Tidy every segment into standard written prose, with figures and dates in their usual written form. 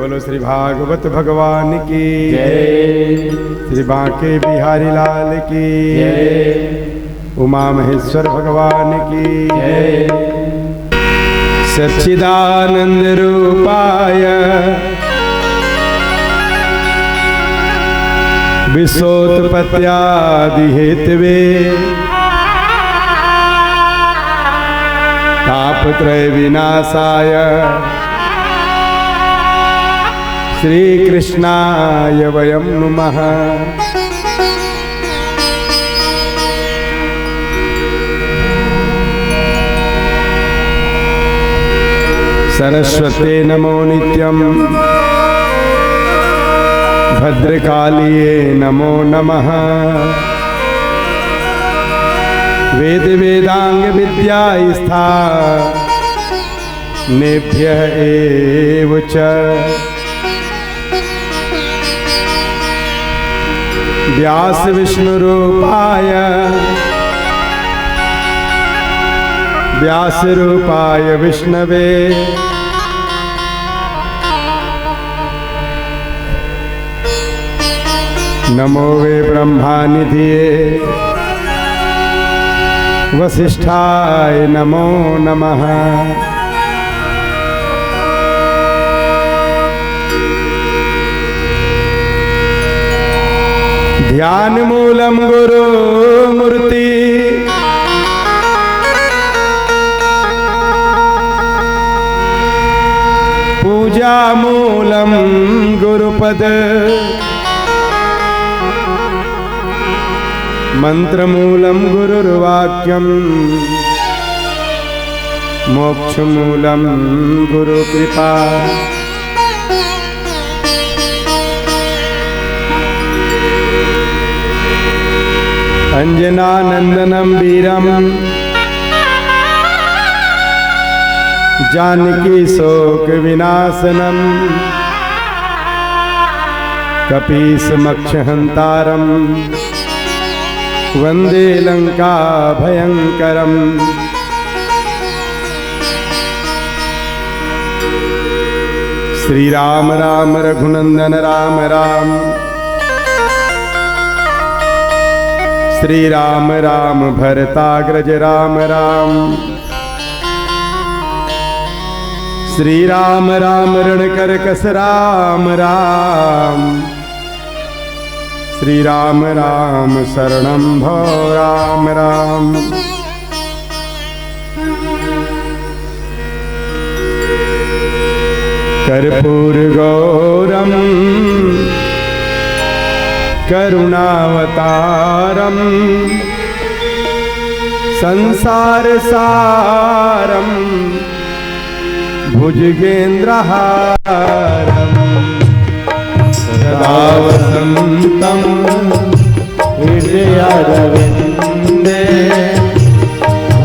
बोलो श्री भागवत भगवान की जय। श्री बांके बिहारी लाल की जय। उमा महेश्वर भगवान की जय। सच्चिदानंद रूपाय विश्वोत्पत्त्यादि हेतवे तापत्रय विनाशाय श्री कृष्णाय वयं नुमः। सरस्वते नमो नित्यं भद्रकालिये नमो नमः। वेद वेदांग विद्या स्था नेभ्यः एव च व्यास विष्णुरूपाय व्यास रूपाय विष्णवे नमो वे ब्रह्मानिधिये वसिष्ठाय नमो नमः। ध्यान मूलम गुरु मूर्ति पूजा मूलम गुरुपद मंत्र मूलम गुरुर्वाक्यम मोक्ष मूलम गुरु कृपा। अंजनानंदनम वीरम जानकी शोक विनाशनम कपीसमक्षहंतारम वंदे लंका भयंकरम। श्री राम राम रघुनंदन राम राम श्री राम राम भरताग्रज राम राम श्री राम राम रणकरकस राम राम श्री राम राम शरणं भो राम राम। कर्पूर गौरम करुणावतारम संसार सारम भुजगेन्द्रहारम सदा वसन्तं हृदयारविन्दे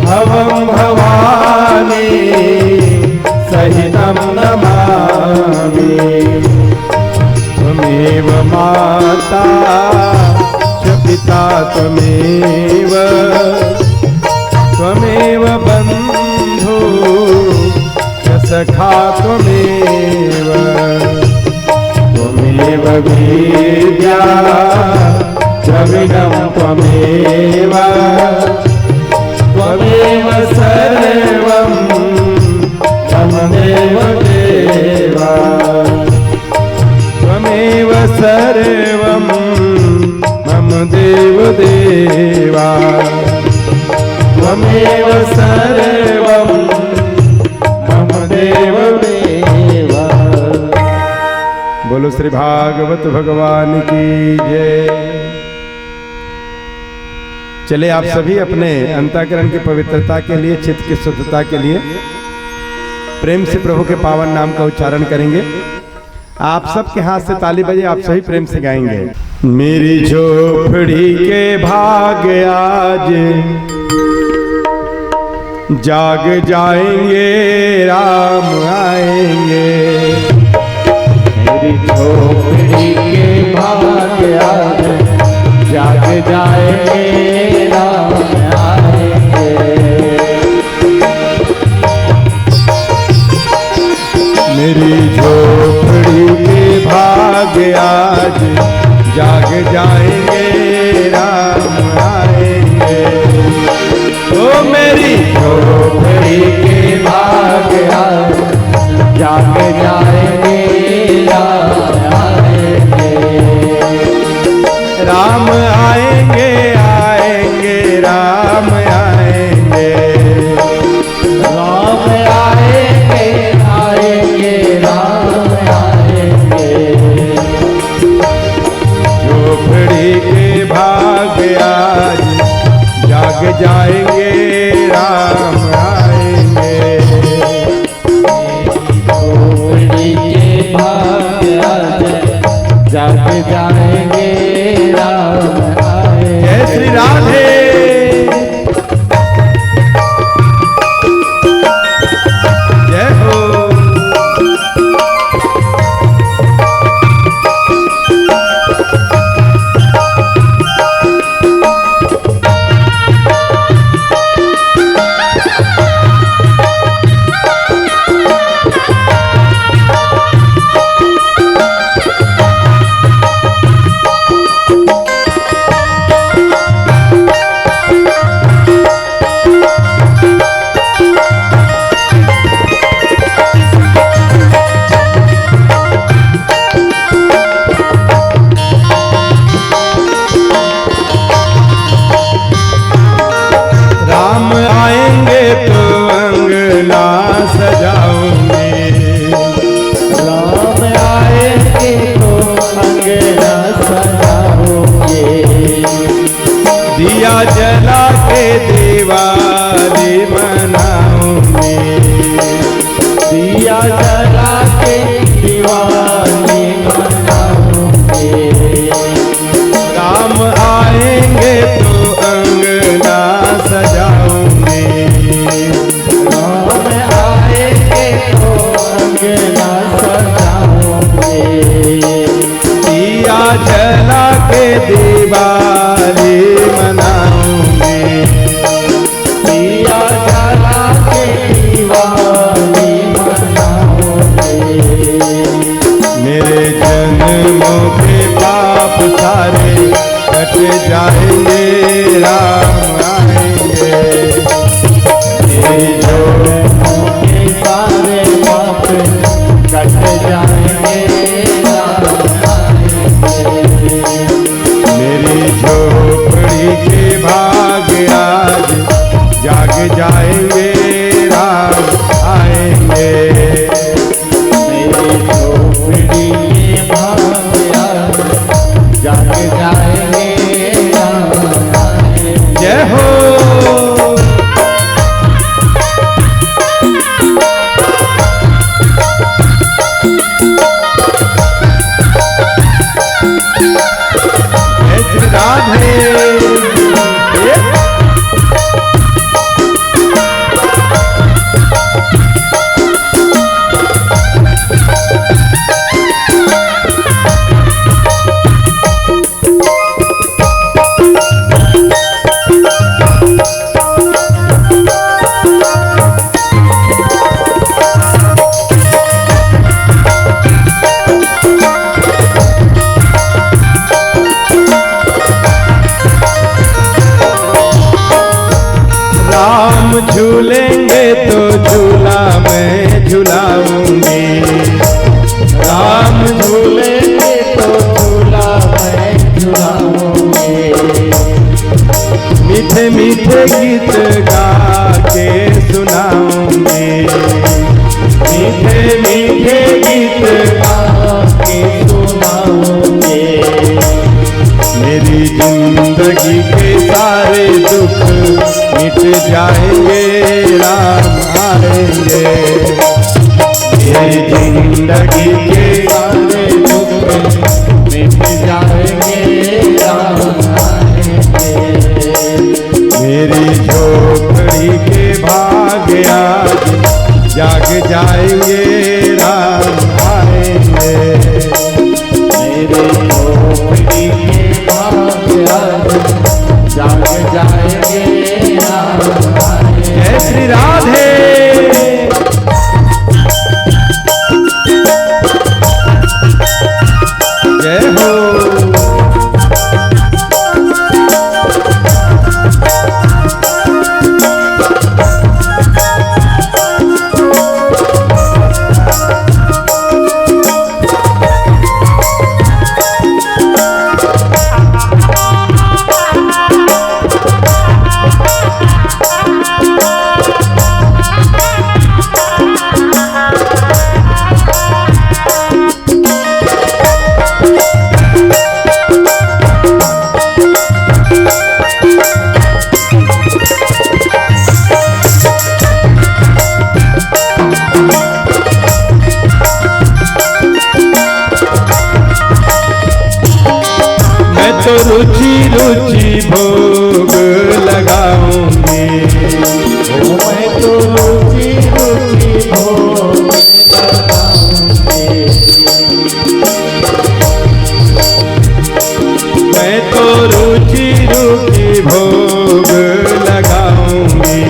भवं भवानी सहितं नमामि। त्वमेव माता च पिता त्वमेव त्वमेव बन्धु च सखा त्वमेव त्वमेव विद्या च विनं त्वमेव त्वमेव सर्वं मम देव देवा त्वमेव सर्वं मम देव देवा त्वमेव सर्वं मम देव देवा। बोलो श्री भागवत भगवान की जय। चले आप सभी अपने अंतःकरण की पवित्रता के लिए, चित्त की शुद्धता के लिए प्रेम से प्रभु के पावन नाम का उच्चारण करेंगे। आप सबके हाथ से ताली बजे, आप सभी प्रेम से गाएंगे। मेरी झोपड़ी के भाग आज जाग जाएंगे, राम आएंगे। मेरी झोपड़ी के भाग आज जाग जाएंगे, राम आएंगे। मेरी झोपड़ी आज जाग जाएंगे राम आएंगे। ओ मेरी झोपड़ी के भाग आज जाग जाएंगे राम आएंगे आएंगे राम आएंगे। राम आएंगे आएंगे राम आएंगे। झोपड़ी के भाग आज जाग जाएंगे राम आएंगे। झोपड़ी के भाग आज जाग जाएंगे राम आएंगे। जय श्री राधे। जय हो। राम आएंगे तो अंगना सजाऊंगी। राम आएंगे तो अंगना सजाओगे। दिया जला के दिवाली मनाऊंगी। दिया जला के दिवाली मनाओगे। राम आएंगे तो अंगना सजाऊंगी। राम आएंगे तो अंगना सजाओगे। दिया जला के दिवाली मनाऊंगी। दिया जला के दिवाली मनाओगे। मेरे जन्मों के पाप सारे कट जाएंगे राम आएंगे। मेरे जन्मों के सारे पाप कट जाएंगे राम आएंगे। मेरी झोपड़ी के भाग आज जाग जाएंगे राम आएंगे। मेरी झोपड़ी के भाग आज जाग जाएंगे राम आएंगे। जय हो। जय श्री राधे। राम झूलेंगे तो झूला मैं झूलाऊंगी। राम झूलेंगे तो झूला मैं झूलाऊंगी। मीठे मीठे गीत गा के सुनाऊंगी। मीठे मीठे गीत गा के सुनाऊंगी। मेरी जिंदगी के सारे दुख मिट जाएंगे राम आएंगे। मेरी जिंदगी के सारे दुख मिट जाएंगे राम आएंगे। मेरी झोपड़ी के भाग आज जाग जाएंगे राम आएंगे। मेरे झोपड़ी के भाग आज जाग जाएंगे राम आएंगे। जय श्री राधे। जय हो। मैं तो रुचि रुचि भोग लगाऊंगी,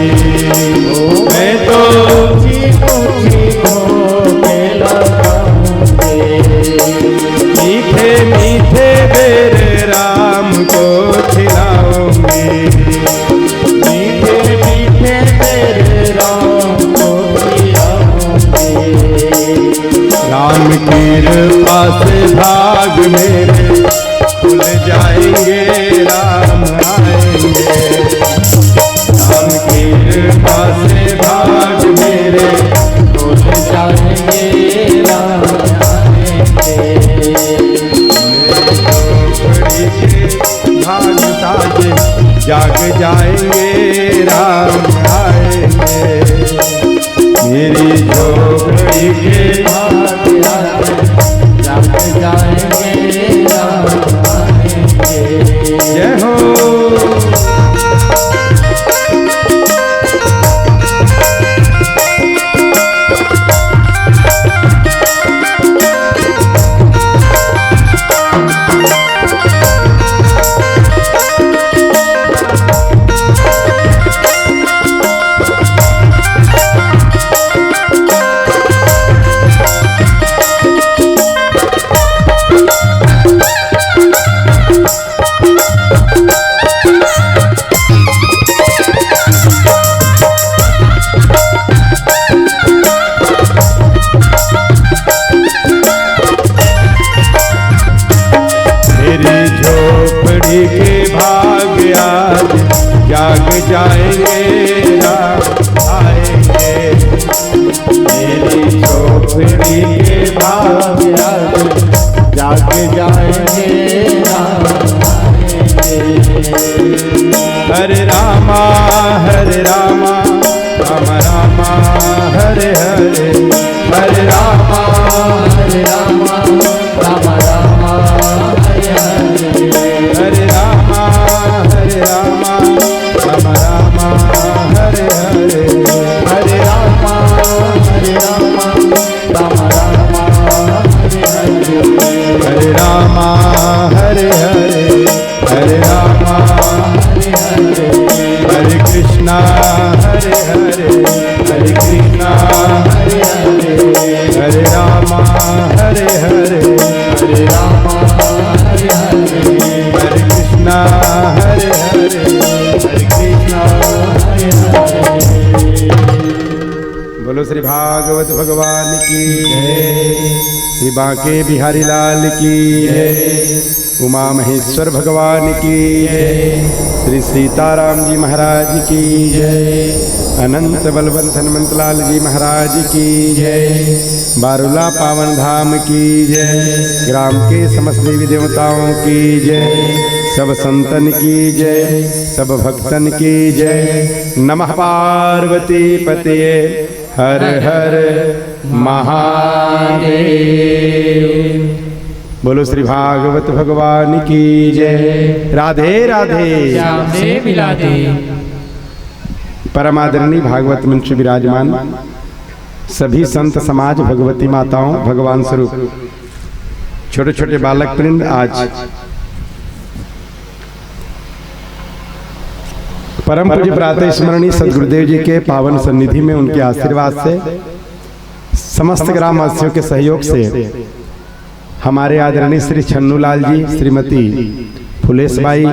मैं तो रुचि रुचि भोग लगाऊंगी। मीठे मीठे मेरे राम को खिलाऊंगी, मीठे मीठे मेरे राम को खिलाऊंगी। राम की कृपा से भाग मेरे खुल जाएंगे, राम आएंगे। राम की कृपा से भाग मेरे खुल जाएंगे, राम आएंगे। झोपड़ी के भाग ताजे जाग जाएंगे, राम आएंगे। मेरी झोपड़ी के भाग जाग जाएंगे, राम आएंगे। जय हो। मेरी झोपड़ी के भाग आज जाग जाएंगे, राम आएंगे। मेरी झोपड़ी के भाग आज जाग जाएंगे, राम आएंगे। हरे रामा राम रामा हरे हरे, हरे रामा राम राम राम हरे हरे। हरे रामा राम राम हरे हरे, हरे राम राम राम हरे हरे। हरे रामा हरे हरे, हरे रामा हरे हरे। हरे कृष्णा हरे हरे, हरे कृष्णा हरे हरे। हरे रामा हरे हरे, हरे राम हरे हरे। हरे कृष्णा हरे हरे, हरे कृष्णा। हरे हरे। बोलो श्री भागवत भगवान की जय, श्री बांके बिहारी लाल की जय, उमा महेश्वर भगवान की जय, श्री सीताराम जी महाराज की जय, अनंत बलवंत हनुमंतलाल जी महाराज की जय, बारुला पावन धाम की जय, ग्राम के समस्त देवी देवताओं की जय, सब संतन की जय, सब भक्तन की जय। नमः पार्वती पतये हर हर महादेव। बोलो श्री भागवत भगवान की जय। राधे राधे। श्याम से मिला दे। परमादरणीय भागवत मंच विराजमान सभी संत समाज, भगवती माताओं, भगवान स्वरूप छोटे छोटे बालक वृंद, आज परम पूज्य प्रातः स्मरणीय सदगुरुदेव जी के पावन सन्निधि में उनके आशीर्वाद से, समस्त ग्रामवासियों के सहयोग से हमारे आदरणीय श्री छन्नूलाल जी, श्रीमती फुलेशबाई,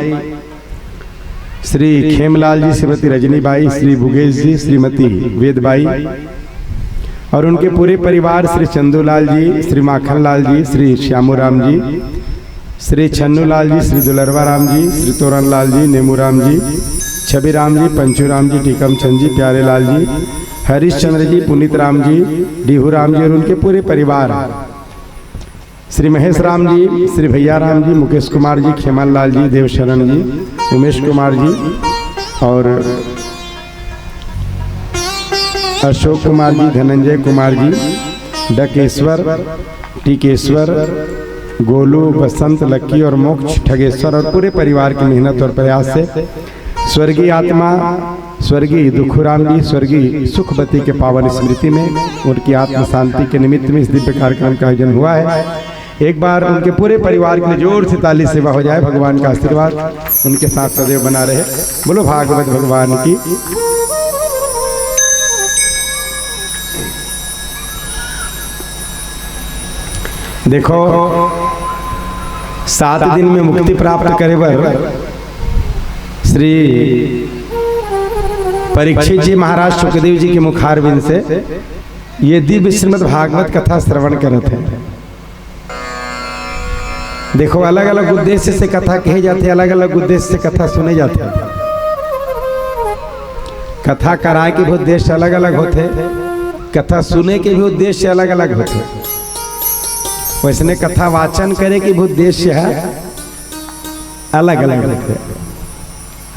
श्री खेमलाल जी, श्रीमती रजनीबाई, श्री भुगेश जी, श्रीमती वेदबाई और उनके पूरे परिवार, श्री चंदूलाल जी, श्री माखनलाल जी, श्री श्यामूराम जी, श्री छन्नूलाल जी, श्री दुलरवा राम जी, श्री तोरणलाल जी, नेमूराम जी, छवि राम जी, पंचूराम जी, टीकम चंद जी, प्यारे लाल जी, हरिश्चंद्र जी, पुनीत राम जी, डीहू राम जी और उनके पूरे परिवार, श्री महेश राम जी, श्री भैया राम जी, मुकेश कुमार जी, खेमल लाल जी, देवशरण जी, उमेश कुमार जी और अशोक कुमार जी, धनंजय कुमार जी, डकेश्वर, टीकेश्वर, गोलू, बसंत, लक्की और मोक्ष, ठगेश्वर और पूरे परिवार की मेहनत और प्रयास से स्वर्गीय आत्मा स्वर्गीय दुखुराम जी, स्वर्गीय सुखवती के पावन स्मृति में उनकी आत्म शांति के निमित्त में इस दिव्य कार्यक्रम का आयोजन हुआ है। एक बार उनके पूरे परिवार के लिए जोर से ताली सेवा हो जाए। भगवान का आशीर्वाद उनके साथ सदैव बना रहे। बोलो भागवत भगवान की। देखो 7 दिन में मुक्ति प्राप्त करे बर श्री परीक्षित जी महाराज सुखदेव जी के मुखारविंद से ये दिव्य श्रीमद् भागवत कथा श्रवण करते हैं। देखो अलग अलग उद्देश्य से कथा कहे जाते हैं, अलग अलग उद्देश्य से कथा सुने जाते हैं। कथा कराए के भी उद्देश्य अलग अलग होते, कथा सुने के भी उद्देश्य अलग अलग होते। वैसने कथा वाचन करे के भी उद्देश्य है अलग अलग होते।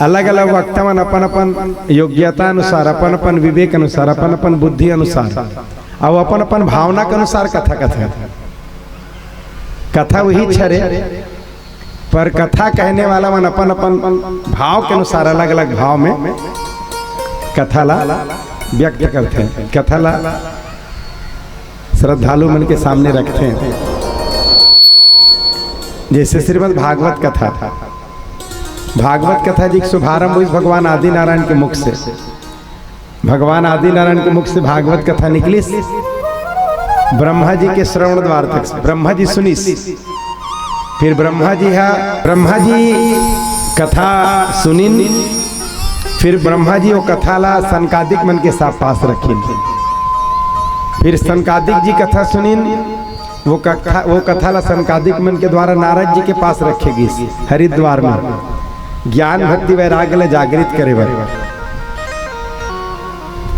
अलग अलग वक्तावन अपन अपन योग्यता अनुसार, अपन अपन विवेक अनुसार, अपन अपन बुद्धि अनुसार और अपन अपन भावना के अनुसार कथा कथा कथा वही छरे, पर कथा कहने वाला मन अपन अपन भाव के अनुसार अलग अलग भाव में कथा ला व्यक्त करते हैं, कथा ला श्रद्धालु मन के सामने रखते हैं। जैसे श्रीमद् भागवत कथा, भागवत कथा जी शुभारंभ हुई भगवान आदि नारायण के मुख से। भगवान आदि नारायण के मुख से भागवत कथा निकली, ब्रह्मा जी के श्रवण द्वार तक ब्रह्मा जी सुनी। फिर ब्रह्मा जी कथा सुनी। फिर ब्रह्मा जी वो कथा ला सनकादिक मन के साथ पास रखी। फिर सनकादिक जी कथा सुनी, वो कथा ला सनकादिक मन के द्वारा नारद जी के पास रखेगी हरिद्वार में ज्ञान भक्ति वैराग्य ले जागृत करे बर,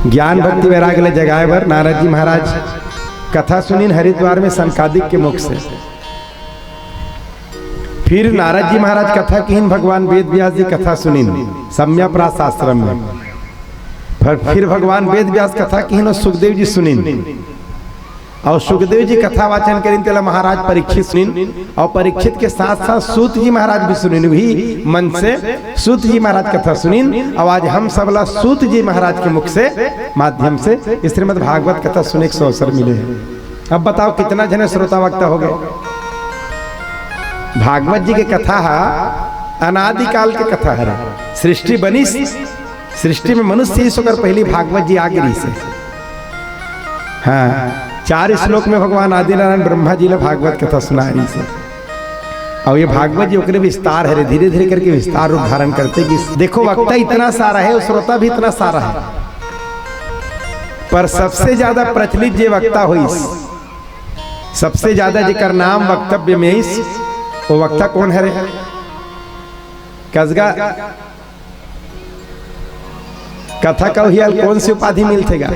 ज्ञान भक्ति वैराग्य ले जगाए बर नारद जी महाराज कथा सुनीन हरिद्वार में सनकादिक के मुख से। फिर नारद जी महाराज कथा कीन भगवान वेद व्यास जी कथा सुनीन सम्यप्रास आश्रम में। फिर भगवान वेद व्यास कथा कीन और सुखदेव जी सुनीन, और सुखदेव जी कथा वाचन करीन तेला महाराज परीक्षित सुनीन, और परीक्षित के साथ साथ सूत जी महाराज भी सुनीन। भी मन से सूत जी महाराज कथा सुनीन, और आज हम सबला सूत जी महाराज के मुख से माध्यम से श्रीमद् भागवत कथा सुने के अवसर मिले हैं। अब बताओ कितना जने श्रोता वक्ता हो गए। भागवत जी के कथा अनादिकाल के कथा है। सृष्टि बनी, सृष्टि में मनुष्य ही सोकर पहली भागवत जी आगरी से। हाँ, 4 श्लोक में भगवान आदि नारायण ब्रह्मा जी ने भागवत कथा सुनाई से। और ये भागवत जी ओकरे विस्तार है, धीरे धीरे करके विस्तार रूप धारण करते कि देखो वक्ता इतना सारा है और श्रोता भी इतना सारा है, पर सबसे ज्यादा प्रचलित जे वक्ता हुई, सबसे ज्यादा जेकर नाम वक्तव्य में इस वो वक्ता कौन है रे? कसगा कथा कहियल कौन सी उपाधि मिलतेगा?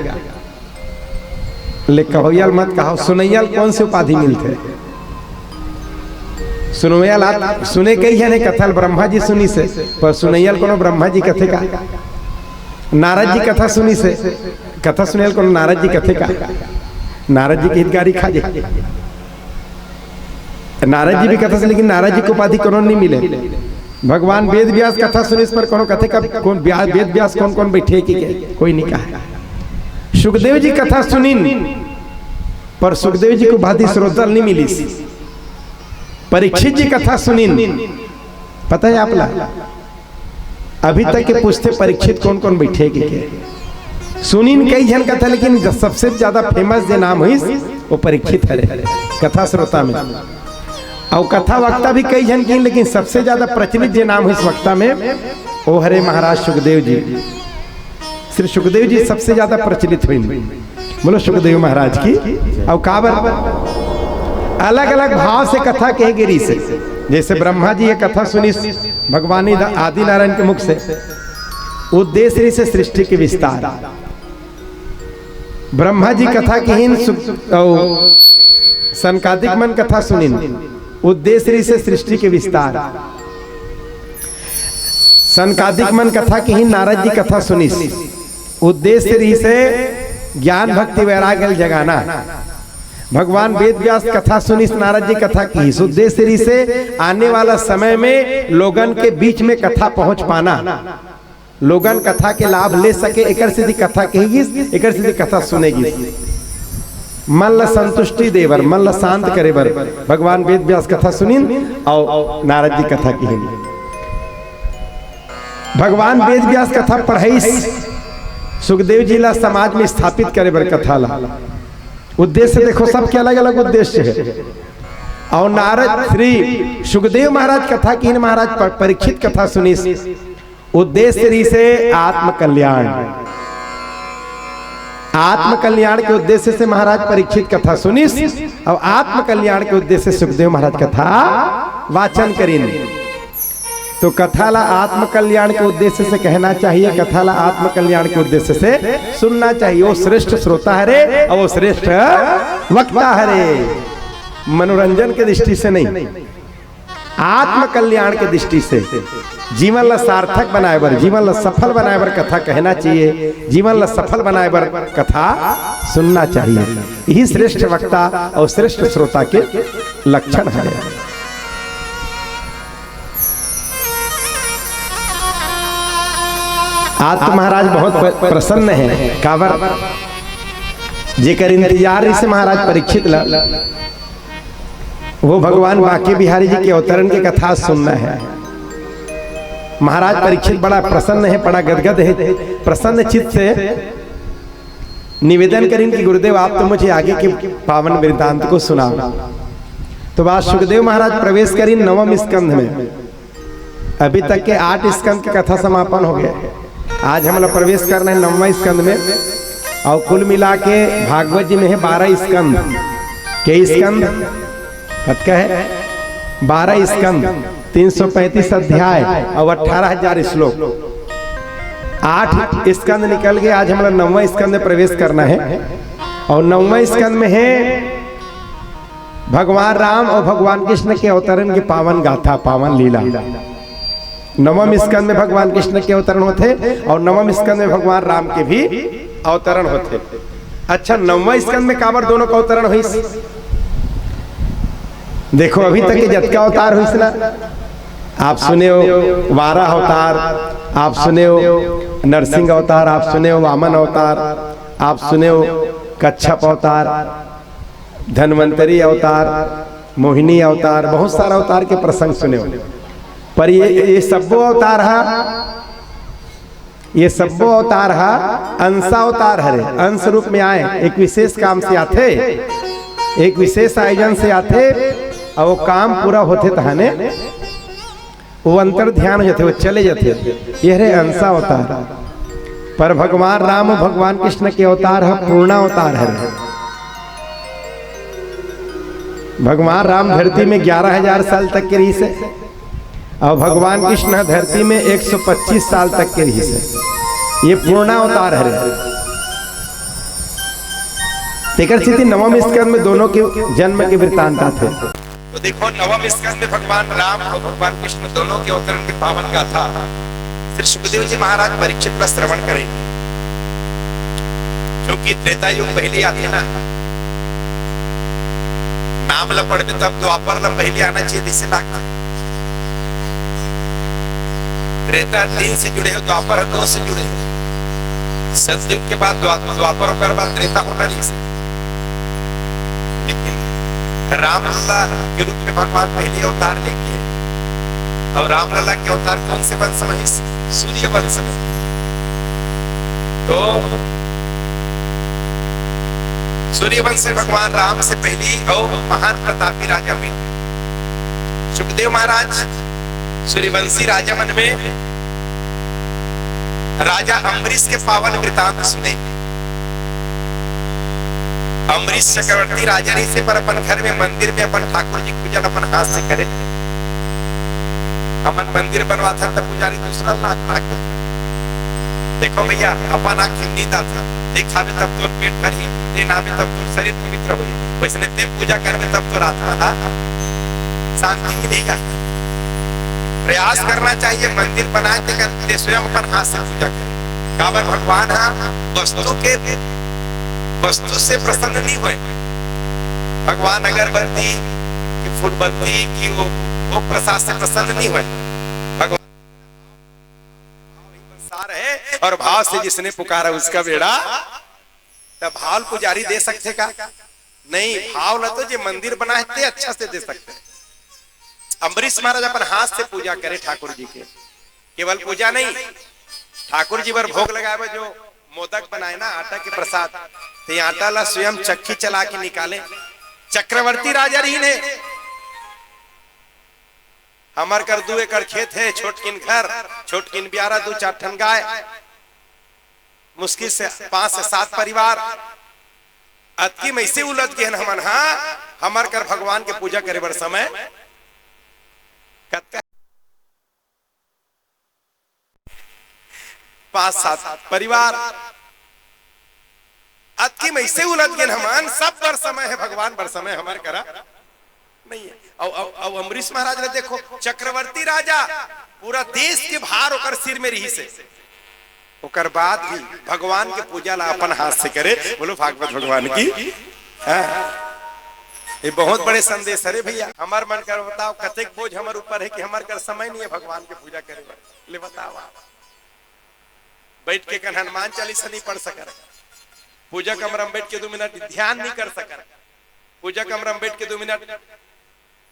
ले कहियल मत कहो, सुनैयल कौन सी उपाधि मिलते? सुनैयल सुने कही है ने कथा ब्रह्मा जी सुनी से, पर सुनैयल कोनो ब्रह्मा जी कथे का? नारद जी कथा सुनी से, कथा सुनैयल कोनो नारद जी कथे का? नारद जी की हितगारी खा जाए, नारद जी भी कथा से, लेकिन नारद जी को उपाधि कोनो नहीं मिले। भगवान वेद व्यास कथा सुनी पर कोनो कथे का कौन वेद व्यास कौन कौन बैठे की कोई नहीं कहा। सुखदेव जी कथा सुनी, पर सुखदेव जी को उपाधि श्रोता नहीं मिली। परीक्षित जी कथा सुनी, पता है आपला अभी तक के पूछते परीक्षित कौन कौन बैठे की सुनीन कई जन कथा, लेकिन सबसे ज्यादा फेमस जो नाम हुई वो परीक्षित है कथा श्रोता में। और कथा वक्ता भी कई जन की, लेकिन सबसे ज्यादा प्रचलित जो नाम हुई वक्ता में वो हरे महाराज सुखदेव जी। श्री सुखदेव जी सबसे ज्यादा प्रचलित हुई। बोलो सुखदेव महाराज की। और काबर अलग अलग भाव से कथा कहे गिरी से, जैसे ब्रह्मा जी ये कथा सुनी भगवान आदि नारायण के मुख से, उद्देश्य से सृष्टि के विस्तार। ब्रह्मा जी कथा की सनकादिक मन कथा सुनी, उद्देश्य से सृष्टि के विस्तार। सनकादिक मन कथा की ही नारद जी कथा सुनी, उद्देश्य से ज्ञान भक्ति वैराग्य जगाना। भगवान वेद व्यास कथा सुनी नारद जी कथा की, उद्देश्य से आने वाला समय में लोगन के बीच में कथा पहुंच पाना, लोगन कथा के लाभ ले सके, एकर सीधी कथा कहेगी, एकर सीधी कथा सुनेगी। मन ला संतुष्टि देवर, मन ला शांत करे बर भगवान वेद व्यास कथा सुनिन और नारद जी कथा कहिन। भगवान वेद व्यास कथा पढ़ाई सुखदेव जी ला समाज में स्थापित करे बर कथा ला। उद्देश्य देखो सबके अलग अलग उद्देश्य है। और नारद श्री सुखदेव महाराज कथा की महाराज परीक्षित कथा सुनी। उद्देश्य री से आत्म कल्याण, आत्म कल्याण के उद्देश्य से महाराज परीक्षित कथा सुनी और आत्म कल्याण के उद्देश्य से सुखदेव महाराज कथा वाचन करीन। तो कथा ला आत्म कल्याण के उद्देश्य से कहना चाहिए, कथा ला आत्म कल्याण के उद्देश्य से सुनना चाहिए। वो श्रेष्ठ श्रोता हरे और वो श्रेष्ठ वक्ता हरे। मनोरंजन के दृष्टि से नहीं, आत्म कल्याण के दृष्टि से जीवन ला सार्थक बनाए बर, जीवन ला सफल बनाए बर कथा कहना चाहिए, जीवन ला सफल बनाए बर कथा सुनना चाहिए। यही श्रेष्ठ वक्ता और श्रेष्ठ श्रोता के लक्षण है। आज तो महाराज बहुत प्रसन्न है, काबर जेकर इंतजार से महाराज परीक्षित ला वो भगवान बांके बिहारी जी के अवतरण की कथा सुनना है। महाराज परीक्षित बड़ा प्रसन्न है, बड़ा गदगद है। प्रसन्न चित्त से निवेदन करें कि गुरुदेव आप तो मुझे आगे के पावन वृत्तांत को सुनाओ। तो बात सुखदेव महाराज प्रवेश करें नवम स्कंध में। अभी तक के 8 स्कंध की कथा समापन हो गया। आज हम लोग प्रवेश करना है 9वें स्कंध में। और कुल मिला के भागवत जी में है 12 स्कंध। के स्कंध कतका है? 12 स्कंद, 335 अध्याय और 18,000 श्लोक। 8 स्कंद निकल गए। आज हमारा 9वां स्कंद में प्रवेश करना है। और 9वां स्कंद में है भगवान राम और भगवान कृष्ण के अवतरण की पावन गाथा, पावन लीला। 9वें स्कंद में भगवान कृष्ण के अवतरण होते और 9वें स्कंद में भगवान राम के भी अवतरण होते। अच्छा, 9वें स्कंद में काबर दोनों का अवतरण हुई? देखो अभी तक के जतका अवतार हुई ना, आप सुने हो वारा अवतार, आप सुने हो नरसिंह अवतार, आप सुने हो वामन अवतार, आप सुने हो कच्छप अवतार, धन्वंतरी अवतार, मोहिनी अवतार, बहुत सारा अवतार के प्रसंग सुने हो। पर ये सबो अवतार है, ये सबो अवतार है अंशावतार हरे, अंश रूप में आए, एक विशेष काम से आते, एक विशेष आयोजन से आते और वो काम पूरा होते तहाने वो अंतर ध्यान हो जाते, वो चले जाते। ये रे अंशा अवतार। पर भगवान राम और भगवान कृष्ण के अवतार है पूर्णा अवतार है। भगवान राम धरती में 11,000 साल तक के रही से और भगवान कृष्ण धरती में 125 साल तक के रही से। ये पूर्णा अवतार है। तेकर स्थिति 9वें स्कंद में दोनों के जन्म के वृत्तांत थे। तो देखो 9वें स्कंद में भगवान राम और भगवान कृष्ण दोनों के अवतरण की पावन गाथा श्री सुखदेव जी महाराज परीक्षित का श्रवण करें। क्योंकि त्रेता युग पहले आते ना, नाम ला पढ़ते तब द्वापर ला पहले आना चाहिए। जिससे लागता त्रेता 3 से जुड़े हो, द्वापर 2 से जुड़े हो। सतयुग के बाद द्वापर के बाद त्रेता होना नहीं। रामलला के रूप में भगवान पहले अवतार लेंगे और रामलला के अवतार कौन से वंश में? सूर्य वंश में। तो सूर्य वंश में भगवान राम से पहले और महान प्रतापी राजा में सुखदेव महाराज सूर्यवंशी राजा मन में राजा अम्बरीश के पावन वृतांत सुने। अम्बरीश चक्रवर्ती राजा नहीं से पर अपन घर में मंदिर में अपन ठाकुर जी पूजन अपन हाथ से करे। अपन मंदिर बनवा था तब पुजारी दूसरा लाख देखो भैया अपन आँख नींदा था, देखा में तब तो पेट भरी, देना में तब तो शरीर पवित्र हुई, वैसे ते पूजा कर में तब तो आत्मा शांति मिलेगा। प्रयास करना चाहिए मंदिर बनाए थे स्वयं अपन हाथ से पूजा करें। काबर भगवान वस्तु से प्रसन्न नहीं हुए। भगवान अगरबत्ती की फूलबत्ती की वो प्रसाद से प्रसन्न नहीं हुए। भगवान सार है और भाव से जिसने पुकारा उसका बेड़ा। तब भाव पुजारी दे सकते का नहीं, भाव न तो जो मंदिर बना है ते अच्छा से दे सकते। अम्बरीश महाराज अपन हाथ से पूजा करे ठाकुर जी के, केवल पूजा नहीं, ठाकुर जी पर भोग लगाए जो मोदक बनाए ना आटा के प्रसाद, तो आटा ला स्वयं चक्की चला के निकाले। चक्रवर्ती राजा रही ने हमार कर 2 एकड़ खेत है, छोटकिन घर, छोटकिन ब्यारा, 2-4 ठन गाय, मुश्किल से 5 से 7 परिवार, अतकी में से उलझ गए हमन। हाँ हमार कर भगवान के पूजा करे बर समय 5-7 परिवार, अतकी में से उलझ गए हमन। सब बर समय है, भगवान बर समय हमार करा नहीं है। और अम्बरीश महाराज ने देखो, चक्रवर्ती राजा, पूरा देश के भार ओकर सिर में रही से, ओकर बाद भी भगवान के पूजा ला अपन हाथ से करे। बोलो भागवत भगवान की। ये बहुत बड़े संदेश है भैया। हमार मन कर बताओ कतेक बोझ हमारे ऊपर है कि हमार कर समय नहीं है भगवान के पूजा करे। ले बताओ, बैठ के कन हनुमान चालीसा नहीं पढ़ सकर, पूजा कमरा में बैठ के 2 मिनट ध्यान नहीं कर सकर, पूजा कमरा में बैठ के 2 मिनट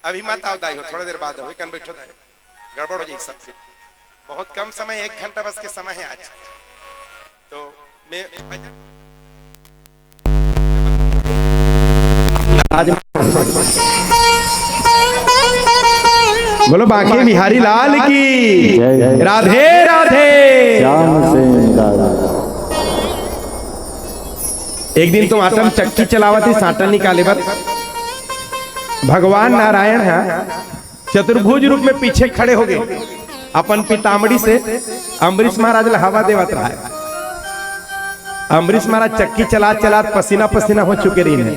अभी मत आओ दाई हो, थोड़ा देर बाद हो, कन बैठो दाई, गड़बड़ हो जाए सबसे। बहुत कम समय, 1 घंटा बस के समय है आज। तो मैं बोलो बांके बिहारी लाल की राधे राधे। एक दिन तुम आटम चक्की चलावती साटा निकाले बर भगवान नारायण है चतुर्भुज रूप में पीछे खड़े हो गए, अपन पीतामड़ी से अम्बरीश महाराज ला हवा देवत रहा है। अम्बरीश महाराज चक्की चला चला पसीना पसीना हो चुके रही,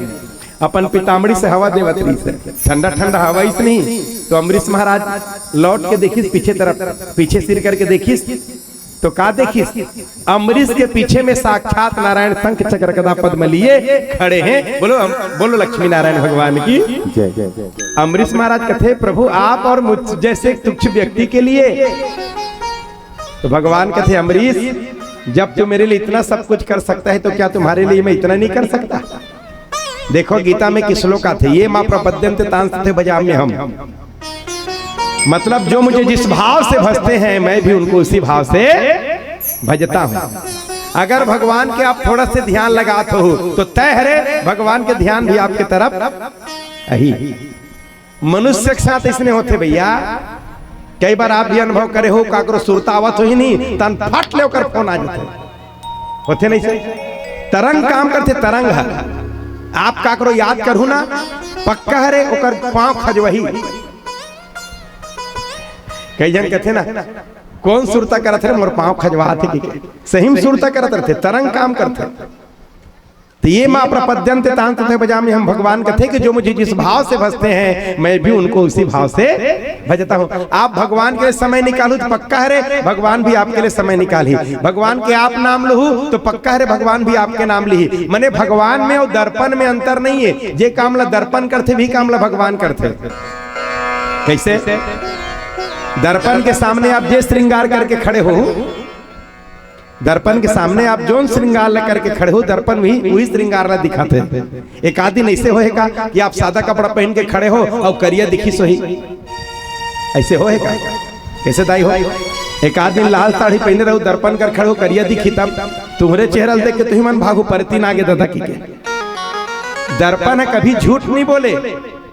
अपन पीतामड़ी से हवा देवत रही से, ठंडा ठंडा हवा इस नहीं। तो अम्बरीश महाराज लौट के देखिस पीछे तरफ, पीछे सिर करके देखिस तो का देखिस, अम्बरीश के पीछे में साक्षात नारायण शंख चक्र गदा पद्म लिए खड़े हैं। बोलो बोलो लक्ष्मी नारायण भगवान की। अम्बरीश महाराज कहते प्रभु आप और मुझ जैसे तुच्छ व्यक्ति के लिए। तो भगवान कहते अम्बरीश जब तू मेरे लिए इतना सब कुछ कर सकता है तो क्या तुम्हारे लिए मैं इतना नहीं कर सकता। देखो गीता में किस श्लोक आते, ये मां प्रपद्यन्ते तांस्ते भजाम्य हम, मतलब जो मुझे जिस भाव से भजते हैं मैं भी उनको उसी भाव से भजता हूं। अगर भगवान के आप थोड़ा से ध्यान लगाते हो तो तय है भगवान के ध्यान भी आपके तरफ ही। मनुष्य के साथ इसने होते भैया, कई बार आप भी अनुभव करे हो, काकरो सुरता आवत हो ही नहीं तन फट ले कर फोन आ जाते होते नहीं से, तरंग काम करते, तरंग है। आप काकरो याद करू ना पक्का हरे ओकर पांव खजवही। कई जन कहते ना कौन सुरता करते मोर पांव खजवाते, सही में सुरता करते रहते, तरंग काम करते। तो ये मां प्रपद्यन्ते तांस्ते भजाम्य हम, भगवान कहते कि जो मुझे जिस भाव से भजते हैं मैं भी उनको उसी भाव से भजता हूं। आप भगवान के लिए समय निकालू तो पक्का है भगवान भी आपके लिए समय निकाली। भगवान के आप नाम लहू तो पक्का है भगवान भी आपके नाम ली। मने भगवान में और दर्पण में अंतर नहीं है। जे काम ला दर्पण करते भी काम ला भगवान करते। कैसे? दर्पण के सामने आप जे श्रृंगार करके खड़े हो, दर्पण के सामने आप जोन श्रृंगार ला करके खड़े हो, दर्पण भी वही श्रृंगार ला दिखाते हैं। एक आदि दिन ऐसे होएगा कि आप सादा कपड़ा पहन के खड़े हो और करिया दिखी सोही, ऐसे होएगा? कैसे दाई हो? एक आदि दिन लाल साड़ी पहने रहो, दर्पण कर खड़े हो, करिया दिखी, तब तुम्हारे चेहरा देख के तुम मन भागो परती नागे दादा की के। दर्पण है कभी झूठ नहीं बोले,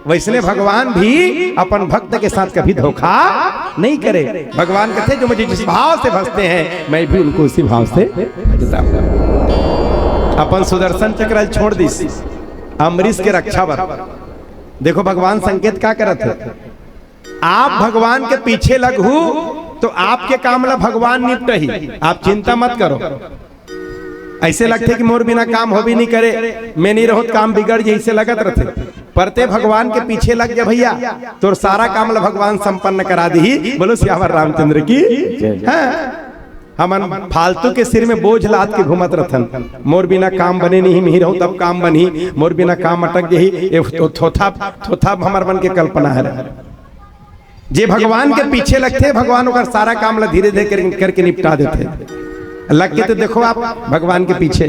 वैसने भगवान भी अपन भक्त के साथ कभी धोखा नहीं करे। भगवान कहते जो मुझे जिस भाव से भजते हैं मैं भी उनको उसी भाव से भजता हूं। अपन सुदर्शन चक्र छोड़ दी अम्बरीश के रक्षा बर। देखो भगवान संकेत क्या करत है, आप भगवान के पीछे लगू तो आपके काम ला भगवान निपट ही, आप चिंता मत करो। ऐसे लगते कि मोर बिना काम हो भी नहीं करे, मैं नहीं रहो काम बिगड़ जाए, ऐसे लगत रहते। परते भगवान के पीछे लग जा भैया तो सारा काम ला भगवान संपन्न करा दी। बोलो श्यावर रामचंद्र की। हमन फालतू के सिर में बोझ लाद के घूमत रहथन, मोर बिना काम बने नहीं, मैं रहूं तब काम बनी, मोर बिना काम अटक गई, थोथा हमर मन के कल्पना है। जे भगवान के पीछे लगते भगवान ओकर सारा काम ला धीरे धीरे करके निपटा देते। लग के तो देखो आप भगवान के पीछे।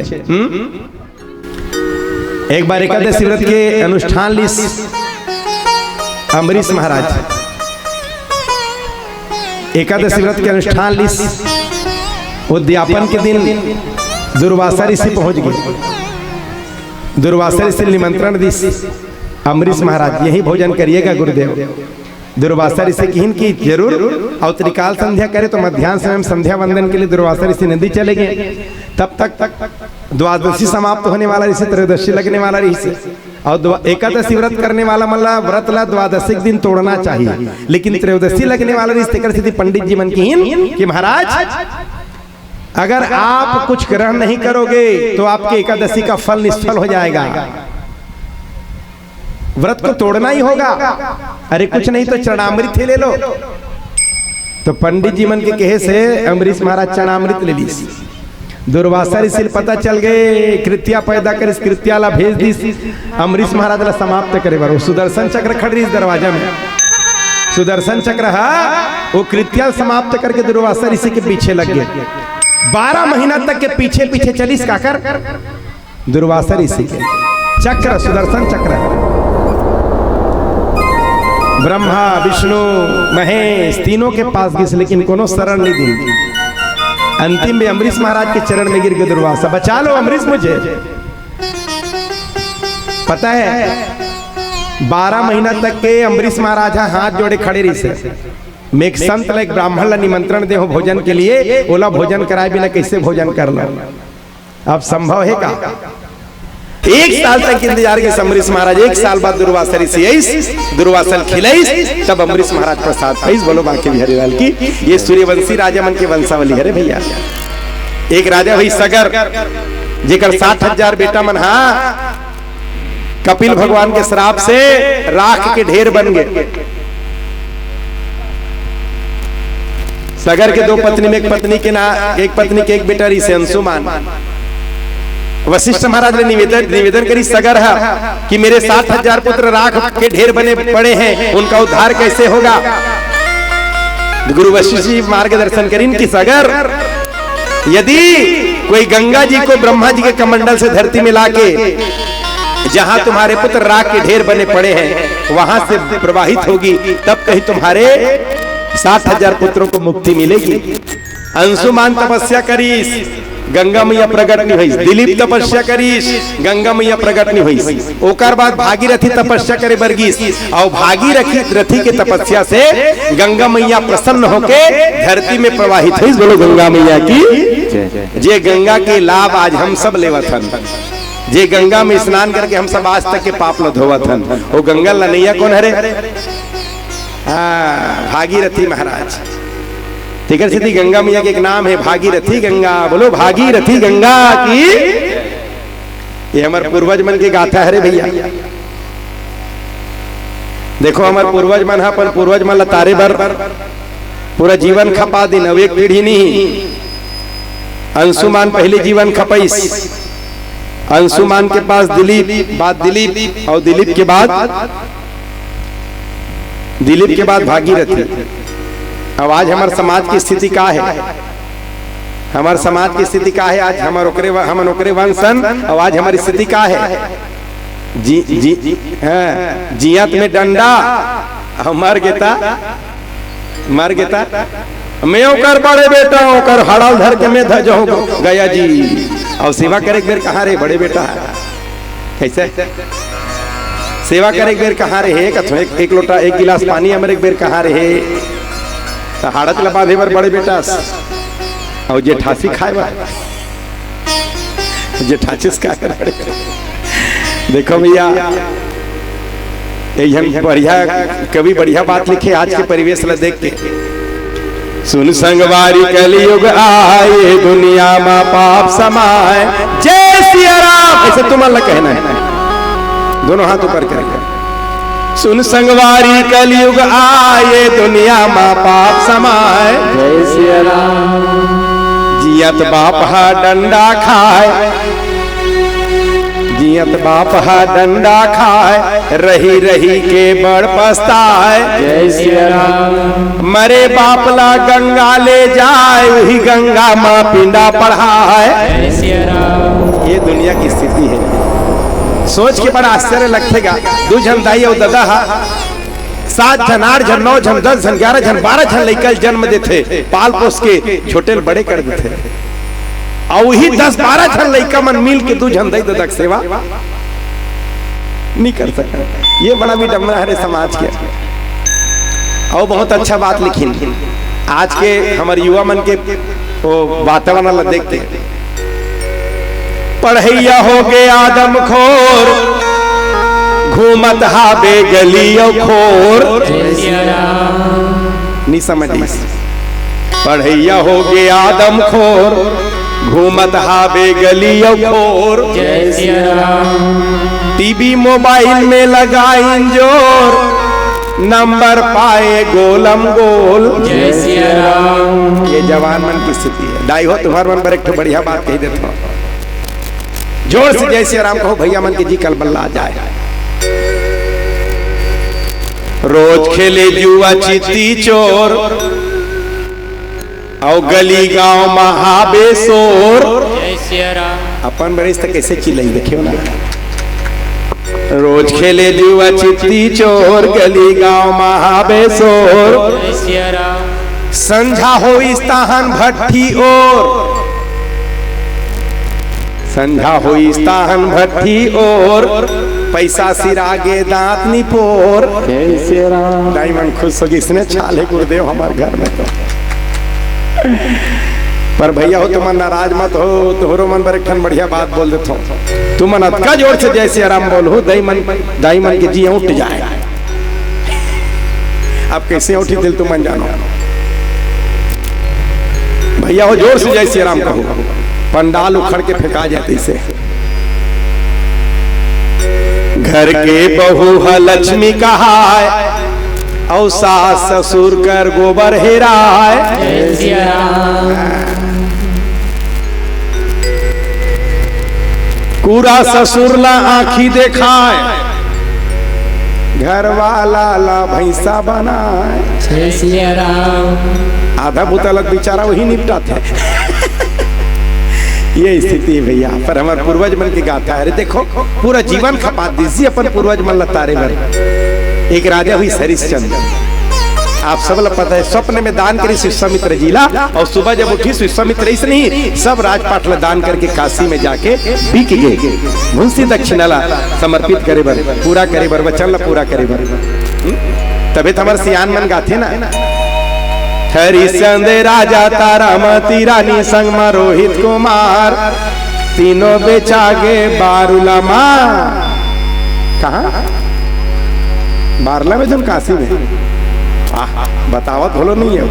एक बार एकादशी व्रत के अनुष्ठान ली अम्बरीश महाराज, एकादशी व्रत के अनुष्ठान ली, उद्यापन के दिन दुर्वासा ऋषि पहुंच गए। दुर्वासा ऋषि निमंत्रण दी अम्बरीश महाराज, यही भोजन करिएगा गुरुदेव। दुर्वासा ऋषि की जरूर, और त्रिकाल संध्या करे तो मध्याह्न समय में संध्या वंदन के लिए दुर्वासा ऋषि नदी चले गए। तब तक द्वादशी समाप्त होने वाला ऋषि, त्रयोदशी लगने वाला ऋषि, और एकादशी व्रत करने वाला मतलब व्रत ला द्वादशी दिन तोड़ना चाहिए, लेकिन त्रयोदशी लगने वाला ऋषि पंडित जी मन की कि महाराज अगर आप कुछ ग्रहण नहीं करोगे तो आपके एकादशी का फल निष्फल हो जाएगा, व्रत को तोड़ना ही होगा। अरे कुछ नहीं तो चरणामृत ही ले लो। तो पंडित जी मन के कहे से अम्बरीश महाराज चरणामृत ले ली। दुर्वासा ऋषि पता चल गए, कृत्या पैदा कर, इस कृत्या ला भेज दी अम्बरीश महाराज ला समाप्त करे बार। सुदर्शन चक्र खड़ रही इस दरवाजा में, सुदर्शन चक्र वो कृत्या समाप्त करके दुर्वासा ऋषि के पीछे लग गए। 12 महीना तक के पीछे पीछे चली काकर दुर्वासा ऋषि के चक्र, सुदर्शन चक्र। ब्रह्मा विष्णु महेश तीनों के पास गए, लेकिन कोनो शरण नहीं दी। अंतिम में अम्बरीश महाराज के चरण में गिर गए दुर्वासा, बचा लो अम्बरीश मुझे। पता है 12 महीना तक के अम्बरीश महाराज हाथ जोड़े खड़े रही से। मैं एक संत ला, एक ब्राह्मण ला निमंत्रण दे हो भोजन के लिए, ओला भोजन कराए बिना कैसे भोजन कर लो? अब संभव है का? 1 साल तक इंतजार के अम्बरीश महाराज, 1 साल बाद दुर्वासा ऋषि दुर्वासा खिलाई, तब अम्बरीश महाराज प्रसाद पाइस। बोलो बांके बिहारी लाल की। ये सूर्यवंशी राजा मन के वंशावली है रे भैया। एक राजा भाई सगर, जेकर 60,000 बेटा मन, हाँ कपिल भगवान के श्राप से राख के ढेर बन गए। सगर के 2 पत्नी में एक पत्नी के एक बेटा ऋषि अंशुमान। वशिष्ठ महाराज ने निवेदन करी सगर है कि मेरे 60,000 पुत्र राख के ढेर बने पड़े हैं, उनका उद्धार कैसे होगा? गुरु वशिष्ठ जी मार्गदर्शन करें कि सगर, यदि कोई गंगा जी को ब्रह्मा जी के कमंडल से धरती में लाके जहां तुम्हारे पुत्र राख के ढेर बने पड़े हैं वहां से प्रवाहित होगी, तब कहीं तुम्हारे 60,000 पुत्रों को मुक्ति मिलेगी। अंशुमान तपस्या करीस, गंगा मैया प्रकट नहीं हुई। दिलीप तपस्या करीस, गंगा मैया प्रकट नहीं हुई। ओकर बाद भागीरथी तपस्या करे बरगीस, और भागीरथी के तपस्या से गंगा मैया प्रसन्न होके धरती में प्रवाहित हुई। बोलो गंगा मैया की। जे गंगा के लाभ आज हम सब लेवत हन, जे गंगा में स्नान करके हम सब आज तक के पाप ल धोवत हन, वो गंगा लनैया कौन हरे? भागीरथी महाराज। ठीक है, सीधी गंगा मैया के एक नाम है भागीरथी गंगा। बोलो भागीरथी गंगा की। ये हमारे पूर्वज मन की गाथा है रे भैया। देखो हमारे पूर्वज मन, पर पूर्वज मन तारे भर पूरा जीवन खपा दिन, अब एक पीढ़ी नहीं। अंशुमान पहले जीवन खपाइस, अंशुमान के पास दिलीप, बाद दिलीप, और दिलीप के बाद भागीरथी। अब आज हमारे समाज की स्थिति क्या है? हमारे समाज की स्थिति क्या है आज? हम ओकरे वंशन, और आज हमारी स्थिति क्या है? जियत में डंडा, मर गेता मैं ओकर बड़े बेटा, ओकर हड़ाल धर के मैं धजो गया जी। और सेवा करे एक बेर कहाँ रे बड़े बेटा? कैसे सेवा करे एक बेर कहाँ रहे? कथो एक लोटा 1 गिलास पानी हमारे एक बेर कहाँ रहे? हाड़त लबा दे बड़े बेटा, और जेठासी खाए बा, जेठाचिस का करे। देखो भैया, बढ़िया कभी बढ़िया बात लिखे आज के परिवेश ला देख के। सुन संगवारी कलयुग आए, दुनिया में पाप समाए, जय सिया राम। ऐसे तुम्हारा कहना है, दोनों हाथ ऊपर करके। सुन संगवारी कलयुग आए, दुनिया में पाप समाए, जय सिया राम। जियत बाप हा डंडा खाए, जियत बाप हा डंडा खाए, रही रही के बड़ पछताए। जय सिया राम। मरे बाप ला गंगा ले जाए, वही गंगा माँ पिंडा पढ़ाए। जय सिया राम। ये दुनिया की स्थिति है। सोच के बड़ा आश्चर्य लगेगा। 2 जन दाई और दादा हा, 7 जन 8 जन 9 जन 10 जन 11 जन 12 जन लड़का जन्म देते, पाल पोस के छोटे बड़े कर देते, और वही 10-12 जन लड़का मन मिल के 2 जन दाई दादा सेवा नहीं कर सका। ये बड़ा विडम्बना है समाज के। और बहुत अच्छा बात लिखी आज के हमारे युवा मन के वो वातावरण देख के, पढ़ैया हो गए आदम खोर, घूमत हाबे गलियों खोर। जय सिया राम। नहीं समझी। पढ़ैया हो गए आदम खोर, घूमत हाबे गलियों खोर। जय सिया राम। टीवी मोबाइल में लगाई जोर, नंबर पाए गोलम गोल। जय सिया राम। ये जवान मन की स्थिति है। दाई हो तुम्हारे मन पर एक बढ़िया बात कही देता हूँ, जोर से जय सिया राम कहो भैया मन के जी कल बल्ला जाए। रोज खेले जुआ चित्ती चोर, और गली गांव महाबेशोर। जय सिया राम। अपन बरिस तक कैसे चिल्लाई देखियो ना। रोज खेले जुआ चित्ती चोर, गली गांव महाबेशोर। जय सिया राम। संझा हो इस्ताहन भट्टी और, संझा हो इस्ताहन भट्टी और, पैसा सिरागे दांत निपोर। जय सिया राम। डायमंड खुश होगी, इसने छाले गुरुदेव हमारे घर में तो। पर भैया हो तुम नाराज मत हो, तोहरो मन पर एक ठन बढ़िया बात बोल देता हूँ। तुम मन अतका जोर से जय सिया राम बोल हो, दाई मन के जी उठ जाए। अब कैसे उठी दिल तुम मन जानो। भैया हो जोर से जय सिया राम कहो, पंडाल उखड़ के फेंका जाती से। घर के बहू है लक्ष्मी कहाय, और सास ससुर कर गोबर हेराय। जय सिया राम। पूरा ससुर ला आँखी देखाए, घर वाला ला भैंसा बनाए। जय सिया राम। आधा बुतलक बेचारा वही निपटा थे। ये स्थिति है भैया। पर हमारे पूर्वज मन की गाथा है। देखो पूरा जीवन खपा दीजिए अपन पूर्वज मन लतारे भर। एक राजा हुई सरिश्चंद्र, आप सब लोग पता है, स्वप्न में दान करी विश्वामित्र जिला, और सुबह जब उठी विश्वामित्र इस नहीं सब राजपाट ला दान करके काशी में जाके बिक गए। मुंशी दक्षिणाला समर्पित करे बर, पूरा करे बर, वचन ला पूरा करे बर। तबे तो हमारे सियान मन गाथे ना, हरिश्चंद्र राजा तारामती रानी संग में रोहित कुमार, तीनों बेचागे बारूला माँ। कहाँ? बारला में तुम काशी में। बतावत बोलो नहीं है।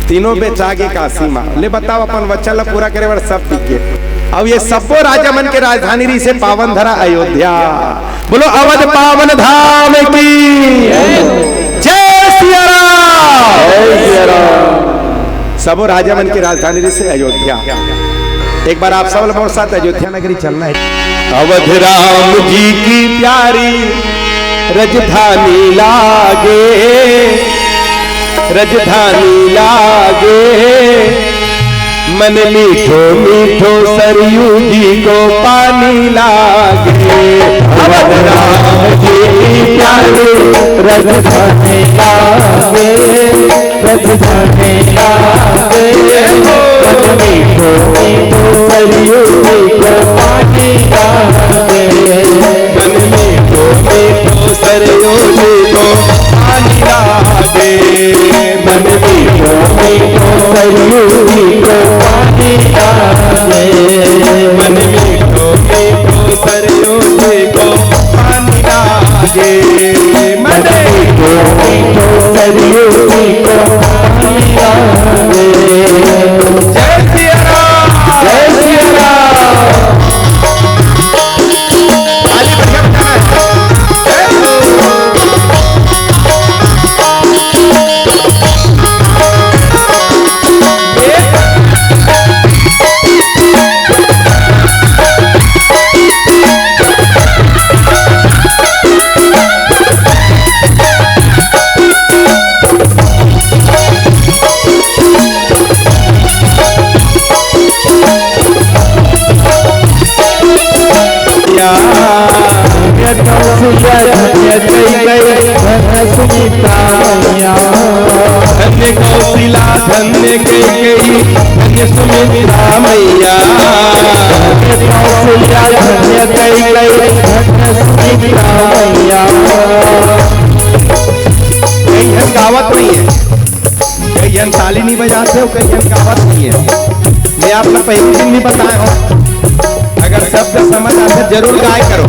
तीनों बेचागे काशी माँ। ले बताओ अपन वचन ला पूरा करे बर सब टिक गए। अब ये सबो राजा मन के राजधानी रही से पावन धरा अयोध्या। बोलो अवध पावन धाम की जय सिया राम। जय सिया राम। सबो राजा मन की राजधानी रही से अयोध्या। एक बार आप सब लोगों के साथ अयोध्या नगरी चलना है। अवध राम जी की प्यारी राजधानी लागे, राजधानी लागे, मन मीठो मीठो सरयू जी को पानी लागे। अवध राम जी की प्यारी राजधानी लागे, राजधानी लागे, मन मीठो मीठो सरयू जी को पानी लागे। मन मीठो मीठो सरयू जी को पानी लागे, मन मीठो मीठो सरयू जी को पानी लागे, मन मीठो मीठो सरयू जी को पानी लागे, मन मीठो मीठो सरयू जी को पानी लागे। जय सिया राम। जय सिया राम। धन्य कैकेयी धन्य सुमित्रा मैया कौशल्या धन्य कैकेयी धन्य सुमित्रा मैया। कई जन गावत नहीं है, कई जन ताली नहीं बजाते हो, कई जन गावत नहीं है। मैं आपने पहले दिन भी बताया हूँ, अगर शब्द समझ आते जरूर गाय करो,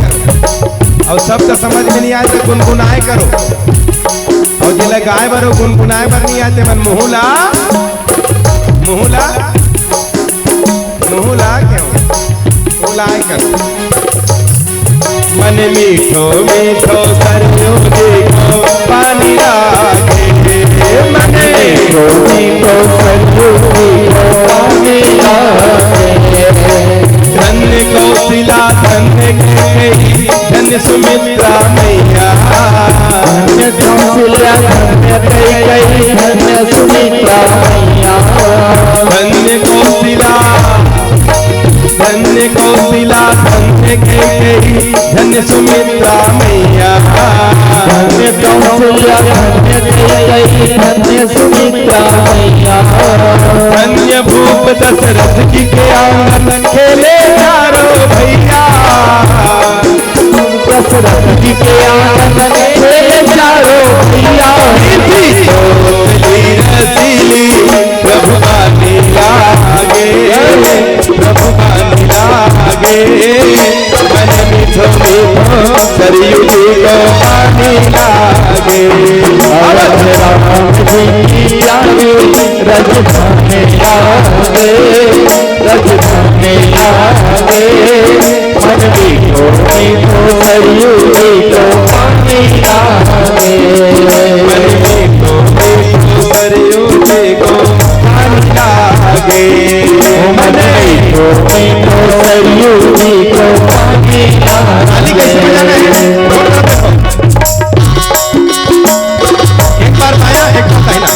और शब्द समझ में नहीं आए तो गुनगुनाए करो, और जिले गाय बरो गुनगुनाए बर नहीं आते मन मुहुला मुहुला मुहुला क्यों मुहुलाए करो। मन मीठो मीठो करो देखो पानी लागे, मन मीठो मीठो करो देखो पानी लागे। धन्य कौशिला धन्य कैकेयी धन्य सुमित्रा मैया धन्य कौशल्या धन्य कैकेयी धन्य सुमित्रा मैया। धन्य कौशिला धन्य कौशिला धन्य कैकेयी धन्य सुमित्रा मैया। धन्य कौशल्या धन्य कैकेयी धन्य सुमित्रा मैया। धन्य भूप दशरथ जी के आंगन खेले चारों भैया, दशरथ जी के आंगन खेले चारों भैया। रसीली प्रभु बानी लागे, प्रभु बानी लागे। मन मीठो मीठो सरयू जी को पानी लागे। राम जी लागे रजधाने लागे, रजधाने लागे। मन मीठो मीठो सरयू जी को पानी लागे। मन मीठो मीठो सरयू जी को पानी लागे। मन मीठो मीठो सरयू जी को पानी ताली कैसे बजाना है? जोर कर देखो। एक बार पाया एक बार दाहिना।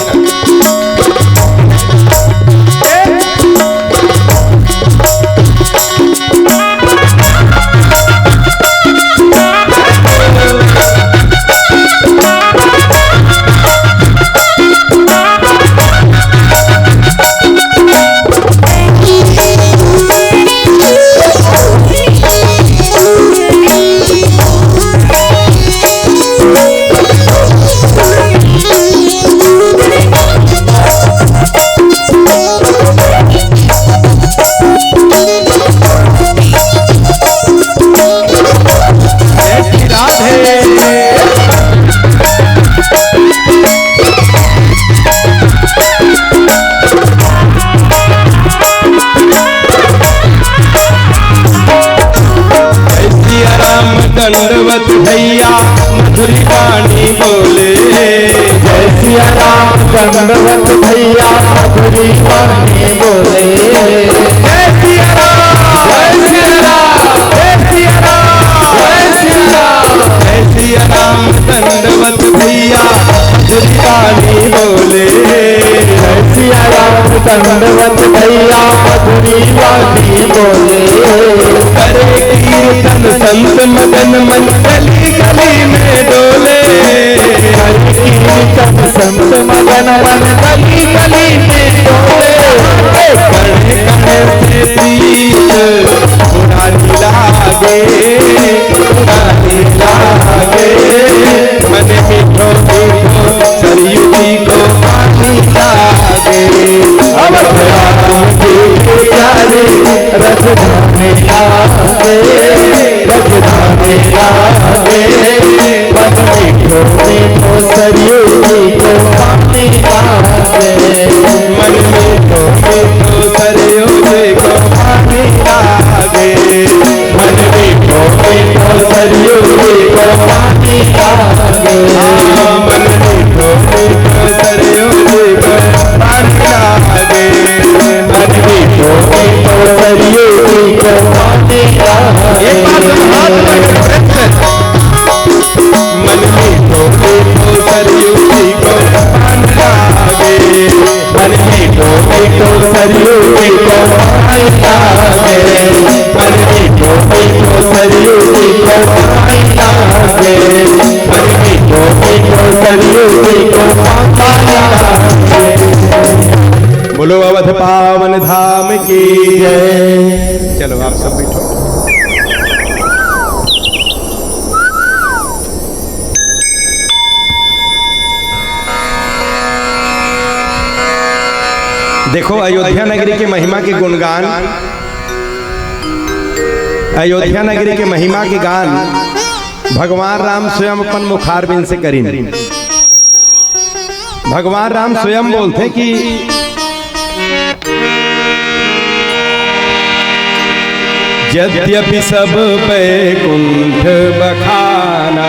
दंडवत भैया मधुरी वाणी बोले। जय सिया राम दंडवत भैया मधुरी वाणी बोले। जय सिया राम जय सिया राम जय सिया राम जय सिया राम जय सिया राम दंडवत भैया मधुरी वाणी बोले। जय सिया राम दंडवत भैया मधुरी वाणी बोले। करे कीर्तन संत मगन मन गली गली में डोले। कीर्तन संत मगन मन गली गली में डोले। कणे कणे से प्रीत पुरानी लागे, पुरानी लागे। मन मीठो मीठो सरयू जी को पानी लागे। प्यारे रजधाने लागे, रजधाने लागे। मन मीठो मीठो सरयू जी को पानी लागे। मन मीठो मीठो सरयू जी को पानी लागे। मन मीठो मीठो सरयू जी को पानी लागे। मन मीठो मीठो सरयू जी को पानी लागे। मन मीठो मीठो सरयू जी को पानी लागे। एक बार सब हाथ में मन मीठो मीठो सरयू जी को पानी लागे। मन मीठो मीठो सरयू जी को पानी लागे। मन मीठो मीठो सरयू जी को पानी लागे। मन मीठो मीठो सरयू जी को पानी लागे। बोलो अवध पावन धाम की जय। चलो आप सब बैठो। देखो अयोध्या नगरी के महिमा के गुणगान, अयोध्या नगरी के महिमा के गान भगवान राम स्वयं अपन मुखारबिंद से करीन। भगवान राम स्वयं बोलते कि यद्यपि सब बैकुंठ बखाना,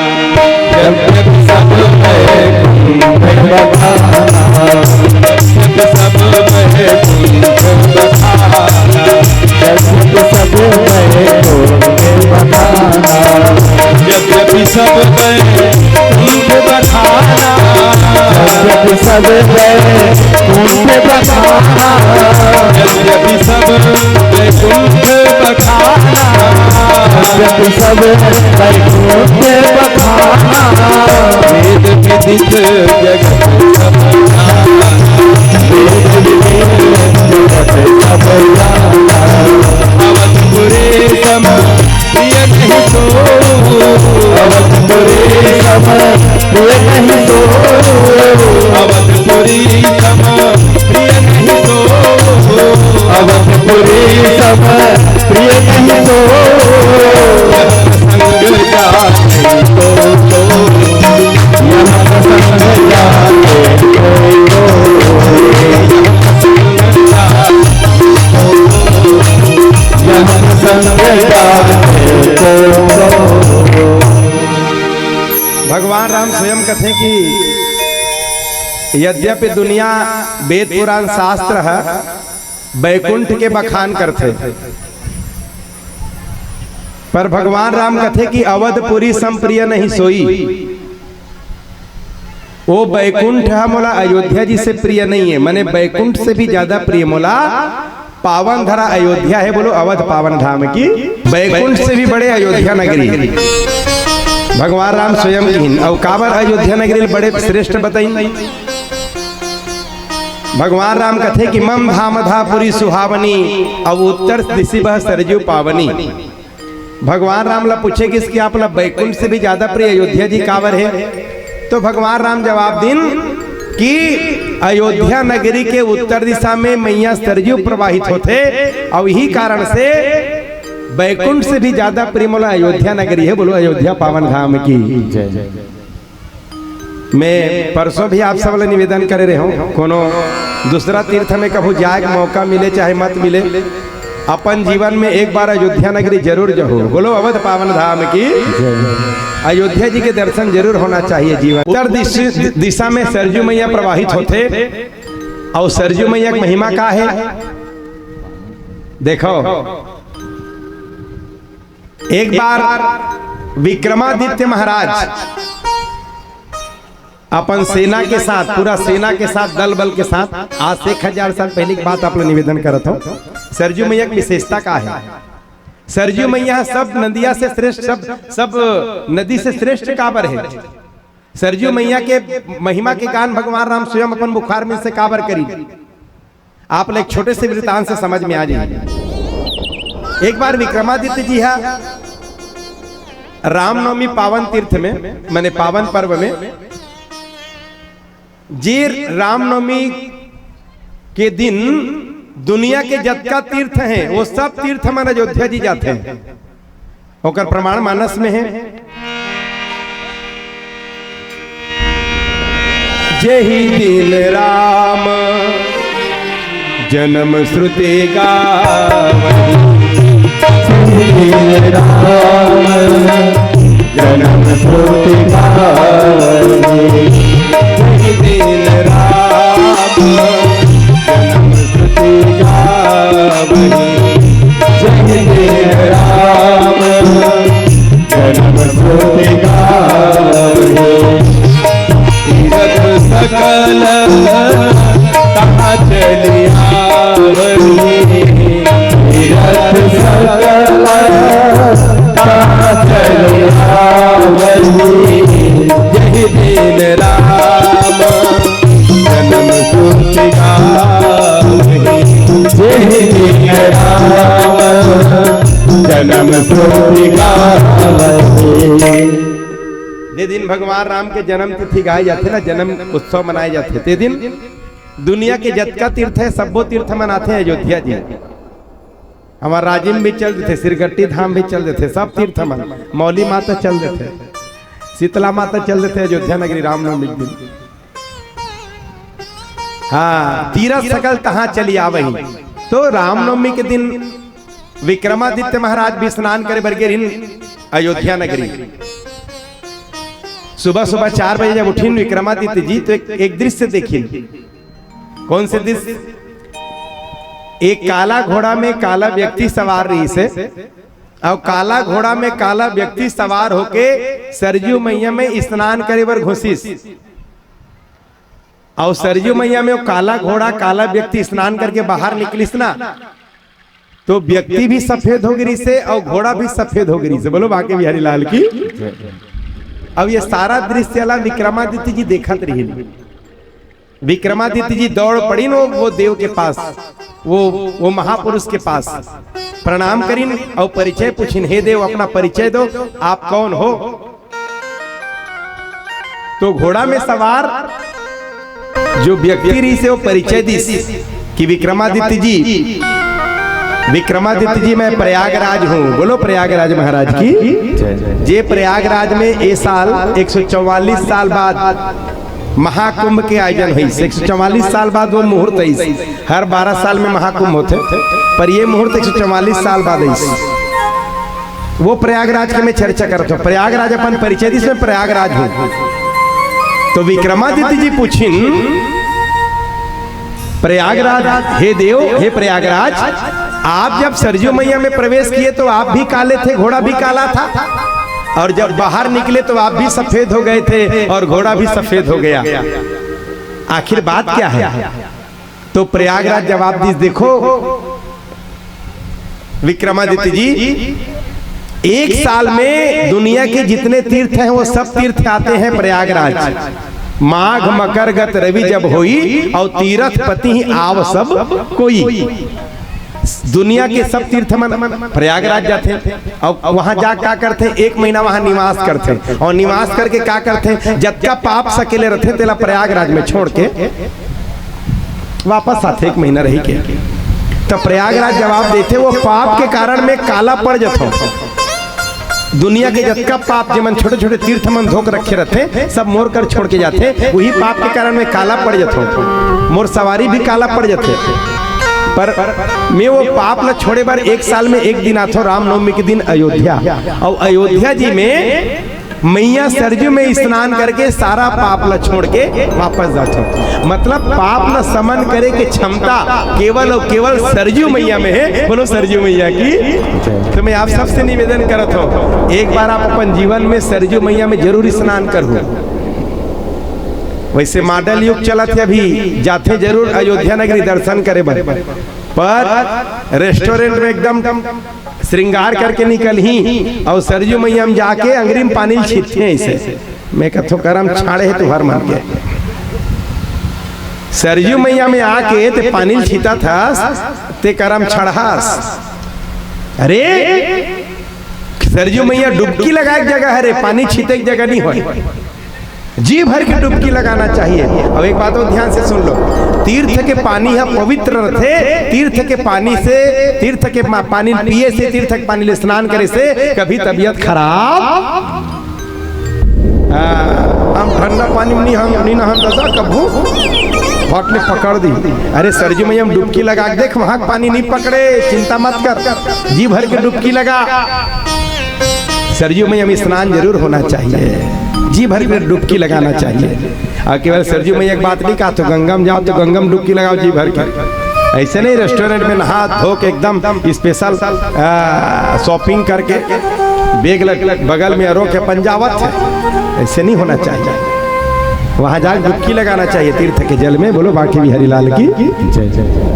यद्यपि सब बैकुंठ बखाना, यद्यपि सब बैकुंठ बखाना, यद्यपि सब बैकुंठ बखाना, यद्यपि सब बैकुंठ बखाना, यद्यपि सब बैकुंठ बखाना, यद्यपि सब बैकुंठ बखाना, यद्यपि सब बैकुंठ बखाना, वेद विदित जगत सबना, वेद विदित जगत सबना, अवधपुरी सम प्रिय नहीं तो, अवधपुरी सम प्रिय नहीं तो, अवधपुरी सम प्रिय नहीं तो, अवधपुरी सम प्रिय नहीं तो, संग जाते तो यहाँ संग जाते कोई तो, यहाँ संग जाते तो। भगवान राम स्वयं कहते कि यद्यपि दुनिया वेद पुराण शास्त्र है बैकुंठ के बखान करते, पर भगवान राम कहते कि अवधपुरी संप्रिय नहीं सोई। वो बैकुंठ है मोला अयोध्या जी से प्रिय नहीं है, माने बैकुंठ से भी ज्यादा प्रिय मोला पावन धरा अयोध्या है। बोलो अवध पावन धाम की, बैकुंठ से भी बड़े अयोध्या नगरी है। भगवान राम स्वयं की और काबर अयोध्या नगरी बड़े श्रेष्ठ बताई। भगवान राम कहते कि मम धाम धापुरी सुहावनी, अब उत्तर दिशि बह सरजू पावनी। भगवान राम ला पूछे कि इसकी आप ला बैकुंठ से भी ज्यादा प्रिय अयोध्या जी काबर है, तो भगवान राम जवाब दिन कि अयोध्या नगरी के उत्तर दिशा में मैया सरजू प्रवाहित होते और यही कारण से बैकुंठ से भी ज्यादा प्रिय मोला अयोध्या नगरी है। बोलो अयोध्या पावन धाम की जय। मैं परसों भी आप सब निवेदन करे रहे हूँ, कोनो दूसरा तीर्थ में कभू जाए मौका मिले चाहे मत मिले, अपन जीवन में एक बार अयोध्या नगरी जरूर जाओ। बोलो अवध पावन धाम की, अयोध्या जी के दर्शन जरूर होना चाहिए जीवन। उत्तर दिशा में सरजू मैया प्रवाहित होते और सरजू मैया की महिमा का है देखो। एक बार विक्रमादित्य महाराज अपन सेना के साथ, पूरा सेना के साथ, दल बल के साथ, आज से 1000 साल पहले की बात आप लोग निवेदन करत हो। सरजू मैया की विशेषता का है, सरजू मैया सब नदिया से श्रेष्ठ, सब नदी से श्रेष्ठ काबर है। सरजू मैया के महिमा के गान भगवान राम स्वयं अपन बुखार में से काबर करी। आप लोग छोटे से वृतांत से समझ में आ जाए। एक बार विक्रमादित्य जी है रामनवमी पावन तीर्थ में, माने पावन पर्व में, जी रामनवमी के दिन दुनिया के जतका तीर्थ हैं वो सब तीर्थ मन अयोध्या जी जाते हैं। होकर प्रमाण मानस में है, जही दिन राम जन्म श्रुति गावनी, राम जन्म श्रुति गावनी, दिन राम जन्म श्रुति गावनी, जय दिन राम जन्म श्रुति गावनी, तीरथ सकल तहाँ चली आवनी, तीरथ सकल तहाँ चली आवनी, जय दिन राम जन्म श्रुति गावनी। जन्म श्रुति गावते। जे दिन भगवान राम के जन्म तिथि गाए जाते ना, जन्म उत्सव मनाए जाते, ते दिन दुनिया के जतका तीर्थ है सबो तीर्थ मनाते हैं अयोध्या जी। हमारे राजिम भी चल देते, सिरगट्टी धाम भी चल देते, सब तीर्थ मन, मौली माता चल देते, शीतला माता चल देते अयोध्या नगरी रामनवमी के दिन। हाँ, तीरथ सकल तहाँ चली आ वही। तो रामनवमी के दिन विक्रमादित्य महाराज भी स्नान करे बरगे अयोध्या नगरी। सुबह सुबह 4 बजे जब उठीन विक्रमादित्य जी तो एक दृश्य देखी। कौन से दृश्य? एक काला घोड़ा में काला व्यक्ति सवार रही से, और काला घोड़ा में काला व्यक्ति सवार होके सरजू मैया में स्नान करे बर घुसिस। और सरजू मैया में वो काला घोड़ा काला व्यक्ति स्नान करके बाहर निकलिस ना, तो व्यक्ति भी सफेद हो गई से और घोड़ा भी सफेद हो गई से। बोलो बांके बिहारी लाल की। अब ये सारा दृश्य अला विक्रमादित्य जी देखत रही। विक्रमादित्य जी दौड़ पड़ी वो देव के पास, वो महापुरुष के पास प्रणाम करीन और परिचय पूछिन, हे देव अपना परिचय दो, आप कौन हो? तो घोड़ा में सवार जो व्यक्ति रही से वो परिचय दी कि विक्रमादित्य जी मैं प्रयागराज हूँ। बोलो प्रयागराज महाराज की। जे प्रयागराज में ये साल 144 साल बाद महाकुंभ के आयोजन हुई। 144 साल बाद वो मुहूर्त है, हर 12 साल में महाकुंभ होते, पर ये मुहूर्त 144 साल बाद है। वो प्रयागराज के मैं चर्चा करता हूँ। प्रयागराज अपन परिचय दी, मैं प्रयागराज हूँ। तो विक्रमादित्य जी पूछिन, प्रयागराज, हे देव, हे प्रयागराज, आप जब सरजू मैया में प्रवेश किए तो आप भी काले थे, घोड़ा भी काला था, और जब बाहर निकले तो आप भी सफेद हो गए थे और घोड़ा भी सफेद हो गया। आखिर बात क्या है? तो प्रयागराज जवाब दी, देखो विक्रमादित्य जी, एक साल में दुनिया के जितने तीर्थ हैं वो सब तीर्थ आते हैं प्रयागराज। माघ मकर गत रवि जब होई और तीर्थ पति ही आव सब कोई। दुनिया के सब तीर्थ मन प्रयागराज जाते और वहां जा क्या करते? 1 महीना वहां निवास करते, और निवास करके क्या करते? जब का पाप सकेले रहते तेला प्रयागराज में छोड़ के वापस आते 1 महीना रही के। तो प्रयागराज जवाब देते, वो पाप के कारण में काला पड़ जाता। दुनिया के जतका पाप जो मन छोटे छोटे तीर्थ मन धोख रखे रहते सब मोर कर छोड़ के जाते, वही पाप के कारण में काला पड़ जाता। मोर सवारी भी काला पड़ जाते, पर मैं वो पाप न छोड़े बार 1 साल में 1 दिन आता रामनवमी के दिन अयोध्या। और अयोध्या जी में मैया सरजू में स्नान करके सारा पाप ला छोड़ के वापस जाता। मतलब पाप न समन करे के क्षमता केवल और केवल सरजू मैया में है। बोलो सरजू मैया की। तो मैं आप सबसे निवेदन करता हूँ, एक बार आप अपन जीवन में सरजू मैया में जरूर स्नान करो। वैसे मॉडल युग चला थे, अभी जाते जरूर अयोध्या नगरी दर्शन करे पर रेस्टोरेंट में एकदम श्रृंगार करके निकल ही और सरजू मैया में जाके अंग्रीम पानी छीटते हैं। इसे मैं कथो करम छाड़े है तुहर मन के। सरजू मैया में आके ते पानी छीता था ते करम छड़हास। अरे सरजू मैया डुबकी लगाए जगह है रे, पानी छीते की जगह नहीं हो। जी भर के डुबकी लगाना चाहिए। अब एक बात और ध्यान से सुन लो, तीर्थ के पानी है पवित्र रहते। तीर्थ के पानी से, तीर्थ के पानी पिए से, तीर्थ के पानी ले स्नान करे से कभी तबीयत खराब। हम ठंडा पानी में नहीं नहा दादा, कभू हॉट ने पकड़ दी। अरे सरजू मैया में डुबकी लगा देख, वहां पानी नहीं पकड़े, चिंता मत कर, जी भर के डुबकी लगा। सरजू मैया में स्नान जरूर होना चाहिए, जी भर के डुबकी लगाना चाहिए। और केवल सरजू मैया एक बात नहीं कहा तो गंगा में जाओ तो गंगा में डुबकी लगाओ जी भर के। ऐसे नहीं रेस्टोरेंट में नहा धो के एकदम स्पेशल शॉपिंग करके बेग बगल में रो के पंजावत है, ऐसे नहीं होना चाहिए। वहां जाकर डुबकी लगाना चाहिए तीर्थ के जल में। बोलो बांके बिहारी लाल की जय जय।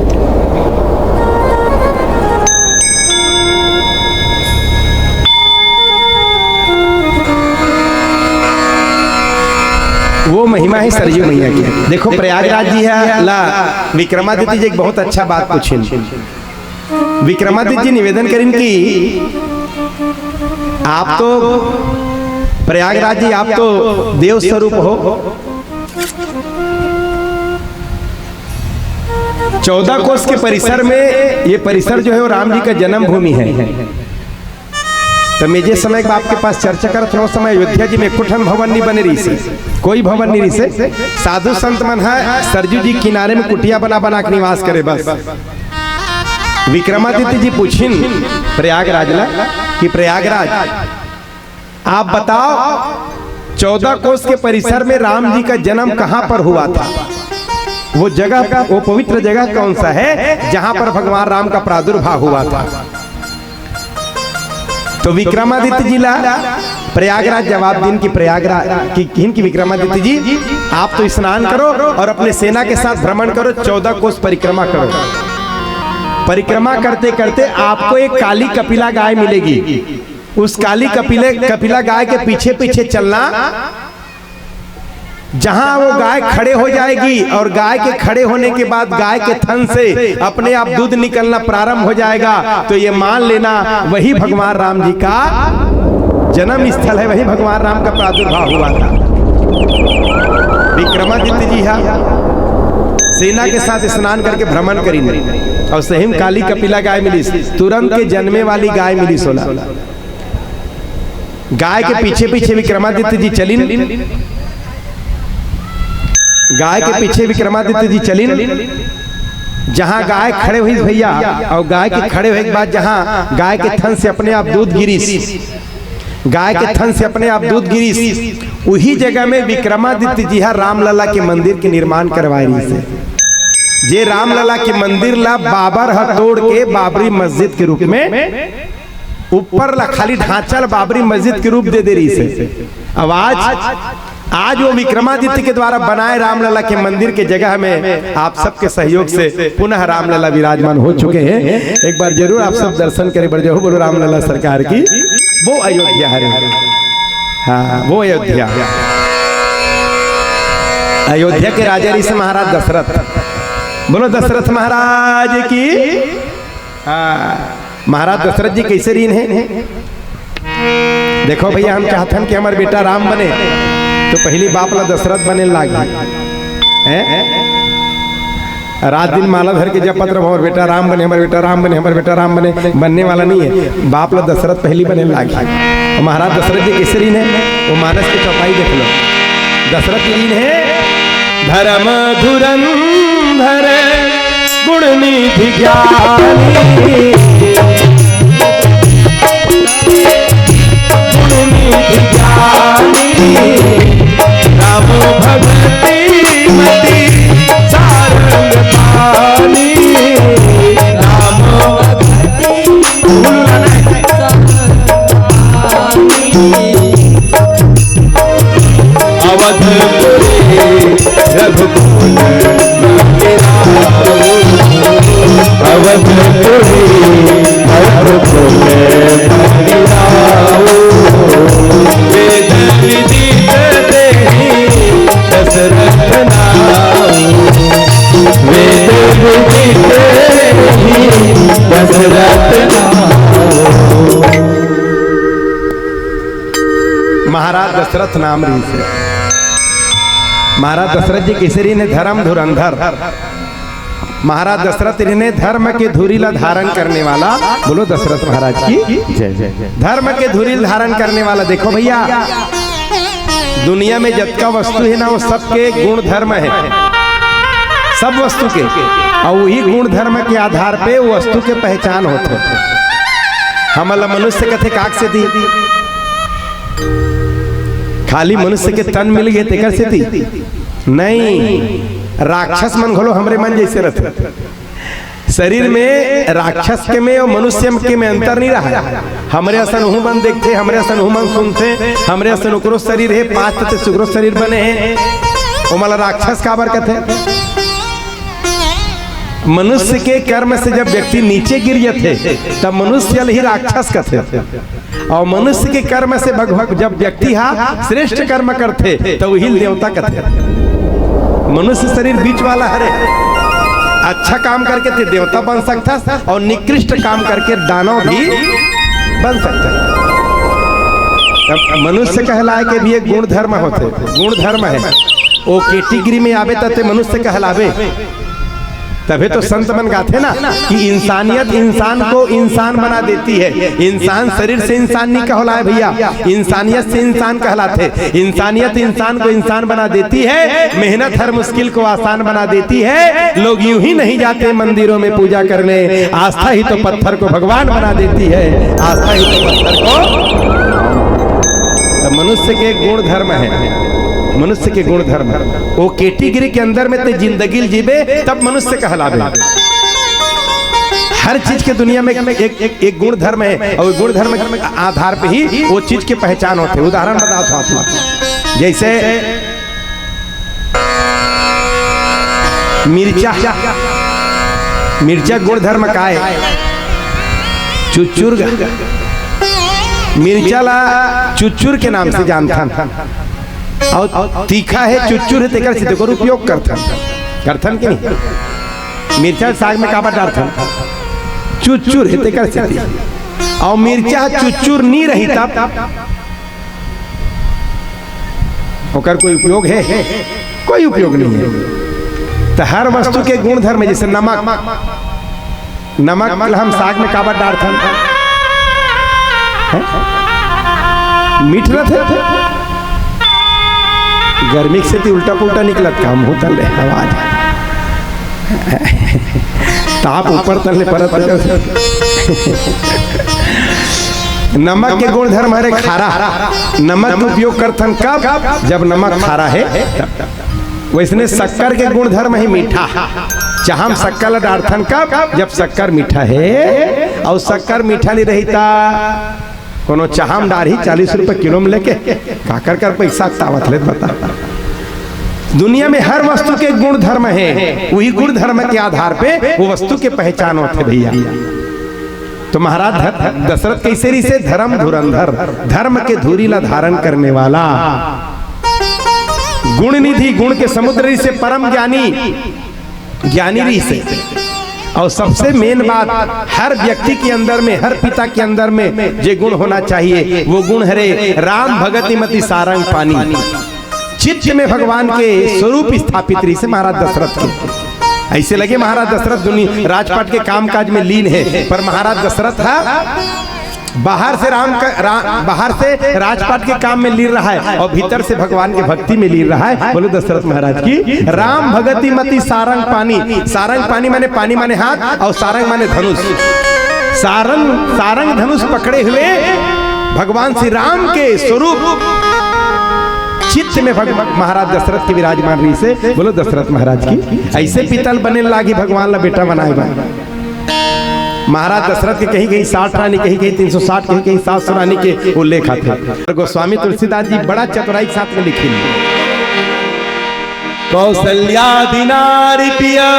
वो महिमा है सरयू मैया की। देखो प्रयागराज जी है ला विक्रमादित्य जी एक बहुत अच्छा बात पूछी। विक्रमादित्य जी निवेदन करें कि आप तो प्रयागराज जी आप तो देव स्वरूप हो, 14 कोस के परिसर में ये परिसर जो है वो राम जी का जन्म भूमि है। तो मैं जिस समय आपके पास चर्चा करते हो समय अयोध्या जी में कुठन भवन नहीं बने रही से, कोई भवन नहीं रही से, साधु संत मन है सरजू जी किनारे में कुटिया बना बना के निवास करे बस। विक्रमादित्य जी पूछिन प्रयागराज ला कि प्रयागराज आप बताओ 14 कोस के परिसर में राम जी का जन्म कहां पर हुआ था? वो जगह वो पवित्र जगह कौन सा है जहां पर भगवान राम का प्रादुर्भाव हुआ था? तो विक्रमादित्य जी ला प्रयागराज जवाब दिन की प्रयागराज की विक्रमादित्य जी आप तो स्नान करो और अपने सेना के साथ भ्रमण करो, 14 कोस परिक्रमा करो। परिक्रमा करते करते आपको एक काली कपिला गाय मिलेगी। उस काली कपिला गाय के पीछे पीछे चलना, जहां वो गाय खड़े हो जाएगी और गाय के खड़े होने के बाद गाय के थन से अपने आप दूध निकलना प्रारंभ हो जाएगा, तो ये मान लेना वही भगवान राम जी का जन्म स्थल है, वही भगवान राम का प्रादुर्भाव हुआ था। विक्रमादित्य जी सेना के साथ स्नान करके भ्रमण करेंगे और सही में काली कपिला गाय मिली, तुरंत के जन्मे वाली गाय मिली 16। गाय के पीछे पीछे विक्रमादित्य जी चलिन, गाय के पीछे विक्रमादित्य जी चलिन, जहां गाय खड़े हुई भैया और गाय के खड़े हुए के बाद जहां गाय के थन से अपने आप दूध गिरीस, गाय के थन से अपने आप दूध गिरीस, वही जगह में विक्रमादित्य जी रामलला के मंदिर के निर्माण करवाए रही से। जे रामलला के मंदिर ला बाबर तोड़ के बाबरी मस्जिद के रूप में ऊपर ला खाली ढांचा बाबरी मस्जिद के रूप दे रही से। अब आज वो विक्रमादित्य के द्वारा बनाए रामलला के मंदिर के जगह में आप सबके सहयोग से पुनः रामलला विराजमान हो चुके हैं। एक बार जरूर आप सब दर्शन करें, बढ़ जाओ बोलो रामलला सरकार की। वो अयोध्या है, हाँ वो अयोध्या, अयोध्या के राजा ऋषि महाराज दशरथ, बोलो दशरथ महाराज की। महाराज दशरथ जी कैसे रीन है? देखो भैया हम चाहते हैं कि हमारे बेटा राम बने, तो पहली बाप ला दशरथ बने लागे, रात दिन माला धर के जब पत्र हमारे बेटा राम बने, हमारे बेटा राम बने, हमारे बेटा राम बने, बनने वाला नहीं है। बाप ला दशरथ पहली बने लागे। महाराज दशरथ जी कैसे रीन है? वो मानस की चौपाई देख लो, दशरथ रीन है धर्म धुरंधर गुणनिधि ज्ञानी, गुणनिधि ज्ञानी, राम भगति मति सारंग पानी, राम भगति अवधपुरी रघुकुल अवधपुरी रघुकुल वेद विदित देहि दशरथ नाम, वेद विदित देहि दशरथ नाम। महाराज दशरथ नाम री से महाराज दशरथ जी केसरी ने धर्म धुरंधर, महाराज दशरथ ने धर्म के धुरी ला धारण करने वाला, बोलो दशरथ महाराज की जय जय जय। धर्म के धुरी धारण करने वाला। देखो भैया दुनिया में जितना वस्तु है ना वो सबके गुण धर्म है, सब वस्तु के, और वही गुण धर्म के आधार पे वो वस्तु के पहचान होते। हमला मनुष्य कथे काक से दी, खाली मनुष्य के तन मिल गए तेकर से थी नहीं, राक्षस मन घोलो हमरे मन जैसे रहते। शरीर में राक्षस के में और मनुष्य के में अंतर नहीं रहा। हमरे असन हूँ मन देखते, हमरे असन हूँ मन सुनते, हमरे असन उकरो शरीर है, 5 तत्व सुग्रो शरीर बने हैं। वो मला राक्षस काबर कहते? मनुष्य के कर्म से जब व्यक्ति नीचे गिर जाते तब मनुष्य ही राक्षस कहते। और मनुष्य के कर्म से भगवान जब व्यक्ति श्रेष्ठ कर्म करते तो वही देवता कहते। मनुष्य शरीर बीच वाला हरे, अच्छा काम करके ते देवता बन सकता और निकृष्ट काम करके दानव भी बन सकता। तब मनुष्य कहलाए के भी एक गुण धर्म होते, गुण धर्म है वो कैटेगरी में आवे तब मनुष्य कहलावे। तभी तो संत मन गाते ना कि इंसानियत इंसान को इंसान बना देती है। इंसान शरीर से इंसान नहीं कहलाए भैया, इंसानियत से इंसान कहलाते। इंसानियत इंसान को इंसान बना देती है, मेहनत हर मुश्किल को आसान बना देती है। लोग यूं ही नहीं जाते मंदिरों में पूजा करने, आस्था ही तो पत्थर को भगवान बना देती है, आस्था ही तो पत्थर को। तो मनुष्य के गुण धर्म है, मनुष्य के गुण धर्म वो कैटेगरी के अंदर में ते जिंदगी जीवे तब मनुष्य कहलावे। हर चीज के दुनिया में एक गुण धर्म है और गुण धर्म के आधार पे ही वो चीज की पहचान होती है। उदाहरण बताओ तो आप, जैसे मिर्चा, मिर्चा गुण धर्म का है चुचुर। मिर्चा ला चुचुर के नाम से जानता और तीखा है चुचुर है तेकर से देखो उपयोग करथन के नहीं। मिर्चा साग में काबा डालथन चुचुर है तेकर से, और मिर्चा चुचुर नहीं रही तब ओकर कोई उपयोग है? कोई उपयोग नहीं है। तो हर वस्तु के गुण धर्म है। जैसे नमक, नमक हम साग में काबा डालथन मीठ रहते, गर्मी से तो उल्टा पुल्टा निकलत काम होता ले आवाज ताप ऊपर तले परत। नमक के गुण धर्म है खारा। नमक का उपयोग करथन कब? जब नमक खारा है तब। वैसने शक्कर के गुण धर्म है मीठा। चाहम शक्कर डालथन कब? जब शक्कर मीठा है। और शक्कर मीठा नहीं रहता कोनो चाहम डारी 40 रुपए किलो में लेके काकर कर पैसा तावत ले बता। दुनिया में हर वस्तु के गुण धर्म है, वही गुण धर्म के आधार पे वो वस्तु के पहचान होते भैया। तो महाराज दशरथ कैसे रही से धर्म धुरंधर, धर्म के धुरी ला धारण करने वाला, गुण निधि गुण के समुद्र से परम ज्ञानी, ज्ञानी रही से। और सबसे मेन बात हर व्यक्ति के अंदर में, हर पिता के अंदर में जो गुण होना चाहिए वो गुण हरे राम भगति मति सारंग पानी। चित्त में भगवान के स्वरूप स्थापित रही से महाराज दशरथ के। ऐसे लगे महाराज दशरथ दुनिया राजपाट के कामकाज में लीन है, पर महाराज दशरथ बाहर से राजपाट के काम में लीन रहा है और भीतर से भगवान के भक्ति में लीन रहा है। बोलो दशरथ महाराज की राम भगति मति सारंग पानी। सारंग पानी माने पानी माने हाथ और सारंग माने धनुष। सारंग धनुष पकड़े हुए भगवान श्री राम के स्वरूप चित्त में महाराज दशरथ के विराजमान रही से। बोलो दशरथ महाराज की। ऐसे पितल बने लागी भगवान ला बेटा बनाए। महाराज दशरथ के कहीं कहीं 60 रानी, कहीं कहीं 360, कहीं कहीं 700 रानी के उल्लेख आते। गोस्वामी तुलसीदास जी बड़ा चतुराई के साथ में लिखी। कौशल्यादि नारी पिया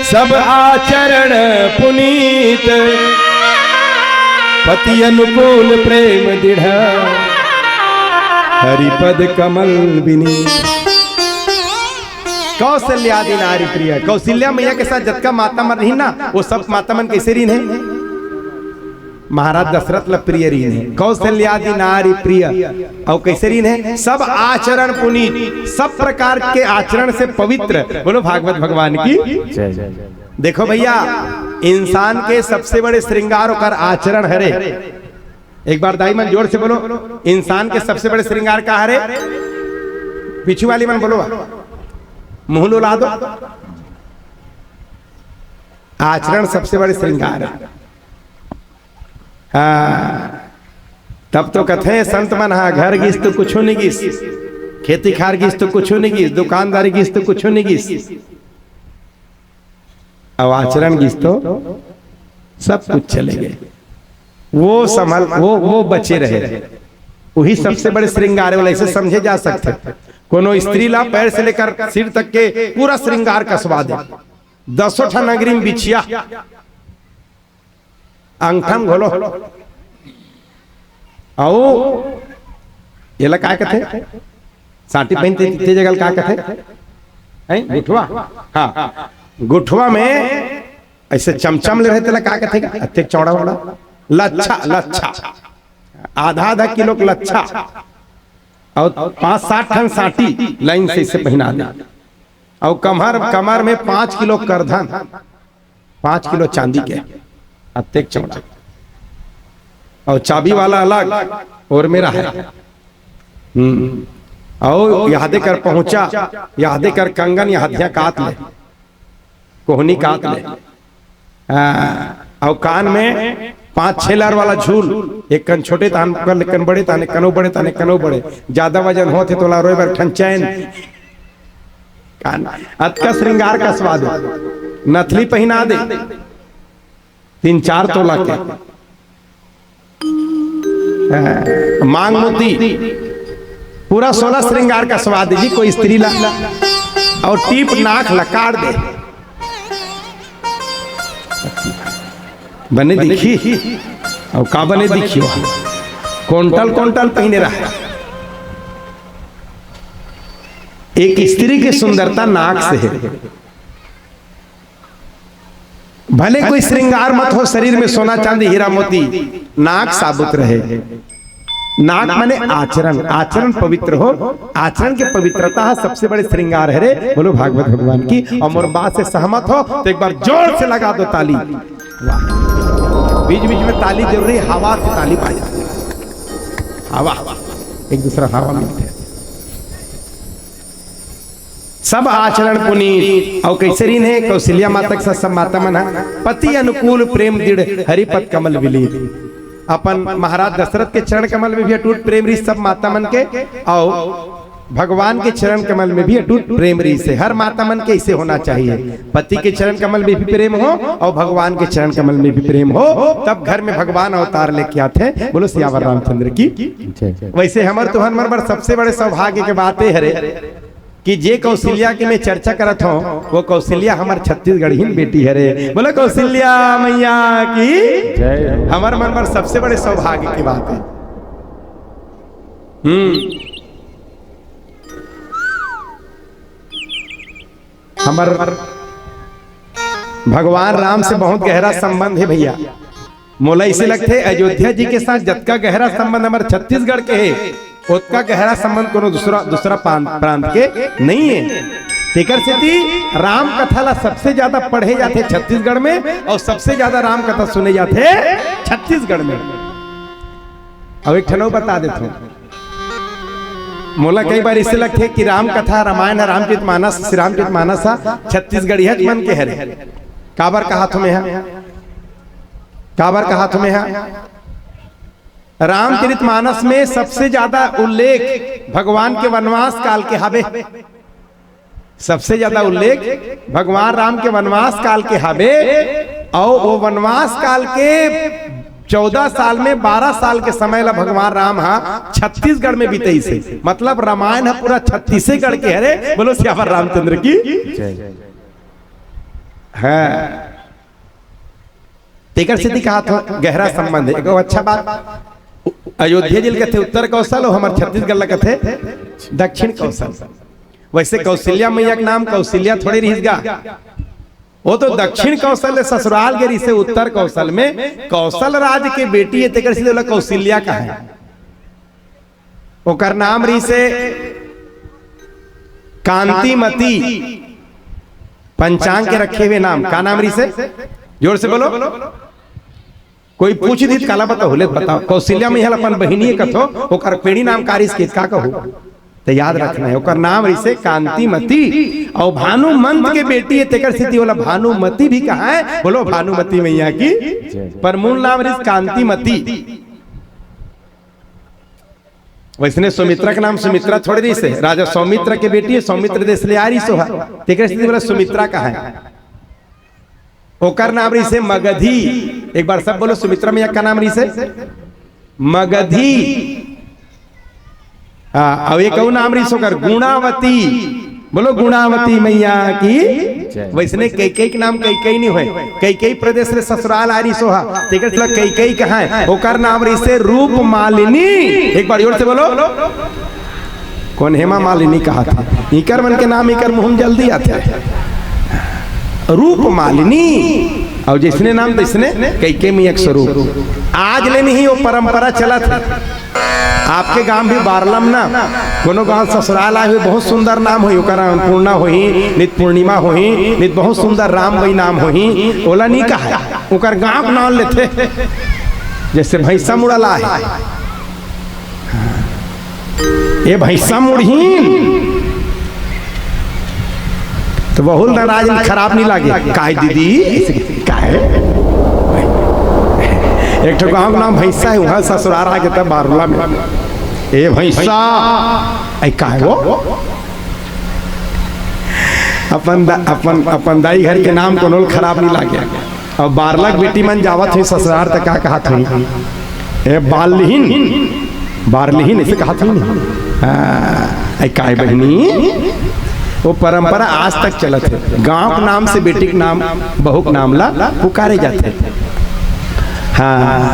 सब आचरण पुनीत, पति अनुकूल प्रेम दृढ़, हरिपद कमल विनीत। कौशल्यादि नारी प्रिय, कौशल्या मैया के साथ जतका माता मन रही ना वो सब माता मन कैसे रही है? महाराज दशरथ ला प्रिय रही है। कौशल्यादि नारी प्रिय और कैसे रही है? सब आचरण पुनीत, सब प्रकार के आचरण से पवित्र। बोलो भागवत भगवान की। देखो भैया इंसान के सबसे बड़े श्रृंगार और आचरण हरे। एक बार दाई मन जोर से बोलो, इंसान के सबसे बड़े श्रृंगार का हरे? पीछू वाली मन बोलो, मुंह ला दो। आचरण सबसे बड़े श्रृंगार है। तब तो कथे संत मन घर गिस तो कुछ नहीं गिस, खेती खार गिस तो कुछ नहीं गिस, दुकानदारी गिस तो कुछ नहीं गिस, अब आचरण गिस तो सब कुछ चले गए। वो संभल वो बचे रहे, वही सबसे बड़े श्रृंगार वाले। ऐसे समझे जा सकते कोनो स्त्री ला पैर से लेकर सिर तक के पूरा श्रृंगार कसवा दे, 10 ठा नगरी में बिछिया अंगठम घोलो आओ ये ला का कहते साटी पहनते ते जगह का कहते हैं गुठवा। हाँ गुठवा में ऐसे चमचम ले रहते ला का कहते अत्ते चौड़ा वाला लच्छा लच्छा आधा किलो का लच्छा और 5-7 टन साटी लाइन से इसे पहना दे और कमर में 5 किलो करधन 5 किलो चांदी के अत्ते चौड़ा और चाबी वाला अलग और मेरा है। और यादे कर पहुंचा यादे कर कंगन या हथिया काट ले कोहनी काट ले और कान में 5-6 लार वाला झूल एक कन छोटे तान कन बड़े ताने कनो बड़े ज्यादा वजन होते तो ला रोए बर ठन चैन कान अतका श्रृंगार का स्वाद नथली पहना दे 3-4 तोला के मांग मोती पूरा 16 श्रृंगार का स्वाद जी कोई स्त्री ला और टीप नाक लकार दे बने दिखी और का बने दिखियो कोंटल पहने रहा। एक स्त्री की सुंदरता नाक से है। भले कोई श्रृंगार मत हो शरीर में सोना चांदी हीरा मोती नाक साबुत रहे। नाक माने आचरण आचरण पवित्र हो आचरण की पवित्रता सबसे बड़े श्रृंगार है रे। बोलो भागवत भगवान की। और मोर बात से सहमत हो तो एक बार जोर से लगा दो ताली। बीच बीच में ताली जरूरी हवा से ताली पाई जाती है। हवा एक दूसरा हवा मिलते हैं सब आचरण पुनीत और कैसे रीन है कौशल्या माता के सब माता मना पति अनुकूल प्रेम दृढ़ हरिपद कमल विलीन। अपन महाराज दशरथ के चरण कमल में भी अटूट प्रेम रीस सब माता मन के और भगवान के चरण कमल में भी अटूट प्रेम रीस है। हर माता मन के इसे होना चाहिए। पति के चरण कमल में भी प्रेम हो और भगवान के चरण कमल में भी प्रेम हो तब घर में भगवान अवतार लेके आते हैं। बोलो सियावर रामचंद्र की। वैसे हमर तुहर मर सबसे बड़े सौभाग्य के बात है कि जे कौशल्या के मैं चर्चा करत हूँ वो कौशल्या हमार छत्तीसगढ़ ही बेटी है रे। बोलो कौशल्या मैया की। हमार मन पर सबसे बड़े सौभाग्य की बात है। हमार भगवान राम से बहुत गहरा संबंध है भैया। मोला इसे लगते अयोध्या जी के साथ जतका गहरा संबंध हमारे छत्तीसगढ़ के है उतना गहरा संबंध कोनो दूसरा प्रांत के नहीं है। तेकर से राम कथा ला सबसे ज्यादा पढ़े जाते छत्तीसगढ़ में और सबसे ज्यादा राम कथा सुने जाते छत्तीसगढ़ में। अब एक ठनो बता देता हूँ मोला कई बार इसे लगते कि राम कथा रामायण रामचरितमानस श्री रामचरितमानस छत्तीसगढ़िया मन के हरे काबर कहा तुम्हें रामचरितमानस में सबसे ज्यादा उल्लेख भगवान के वनवास काल के हावे। सबसे ज्यादा उल्लेख भगवान राम के वनवास काल के हावे और वो वनवास काल के 14 साल में 12 साल के समय ला भगवान राम छत्तीसगढ़ में बीते से मतलब रामायण पूरा छत्तीसगढ़ के हरे। बोलो सियावर रामचंद्र की है। तेकर सिद्धि कहा था गहरा संबंध है। अच्छा बात अयोध्या जिले के थे उत्तर कौशल और हमारे छत्तीसगढ़ के थे दक्षिण कौशल। वैसे कौशल्या मैया का नाम कौशल्या थोड़ी रिसगा वो तो दक्षिण कौशल ससुराल गिरी से उत्तर कौशल में कौशल राज के बेटी है। तेकर सीधे कौशल्या का है ओकर नाम री से कांतिमती पंचांग के रखे हुए नाम का नाम री से जोर से बोलो। कोई पूछ दी काला बताओ बताओ कौशल्या में अपन बहिनी कथो ओकर पेड़ी नाम कारिस के का कहू तो याद रखना है। ओकर नाम रिसे कांतिमती और भानुमंत के बेटी है। तेकर स्थिति वाला भानुमती भी कहा है। बोलो भानुमती मैया की। पर मूल नाम रिस कांतिमती। वैसने सुमित्रा का नाम सुमित्रा थोड़ी रही से राजा सौमित्र के बेटी है। सौमित्र देश ले आ रही सो तेकर स्थिति वाला सुमित्रा कहा है। ओकर नाम रही से मगधी। एक बार सब बोलो सुमित्रा मैया का नाम रही से मगधी। अब एक नाम रही सोकर गुणावती। बोलो गुणावती मैया की। वैसने कई कई के नाम कई कई नहीं हुए, कई कई प्रदेश रे ससुराल आरी सोहा, तेकर कई कई कहाँ है, ओकर नाम रही से रूप मालिनी। एक बार जोर से बोलो, कौन हेमा मालिनी कहा था, इकर मन के नाम इकर मुंह जल्दी आते हैं, रूप मालिनी। और जिसने नाम जिसने कई कई में एक स्वरूप आज ले नहीं वो परंपरा चला था। आपके गांव भी बारलम ना कोनो गांव ससुराल आए हुए बहुत सुंदर नाम हुई, ओकर अन्नपूर्णा हुई, नित पूर्णिमा हुई, नित बहुत सुंदर राम भाई नाम हुई, ओला नहीं कहा ओकर गांव नाम लेते, जैसे भैंसा मुड़ला है, ये भैंसा मुड़हीन तो बहुत नाराज खराब नहीं लागे, काहे दीदी काहे, एक ठो गाँव नाम भैंसा है, वहाँ ससुराल आके तब बारुला में ए भैंसा ऐ काहे वो, अपन दाई घर के नाम को खराब नहीं लागे। और बारलक बेटी मन जावत हुई ससुराल तक का कहा था, ए बालहीन बारलीहीन ऐसे कहा था ऐ काहे बहनी, वो परंपरा आज तक चलत है, गांव के नाम से बेटी के नाम बहू के नाम ला पुकारे जाते। हाँ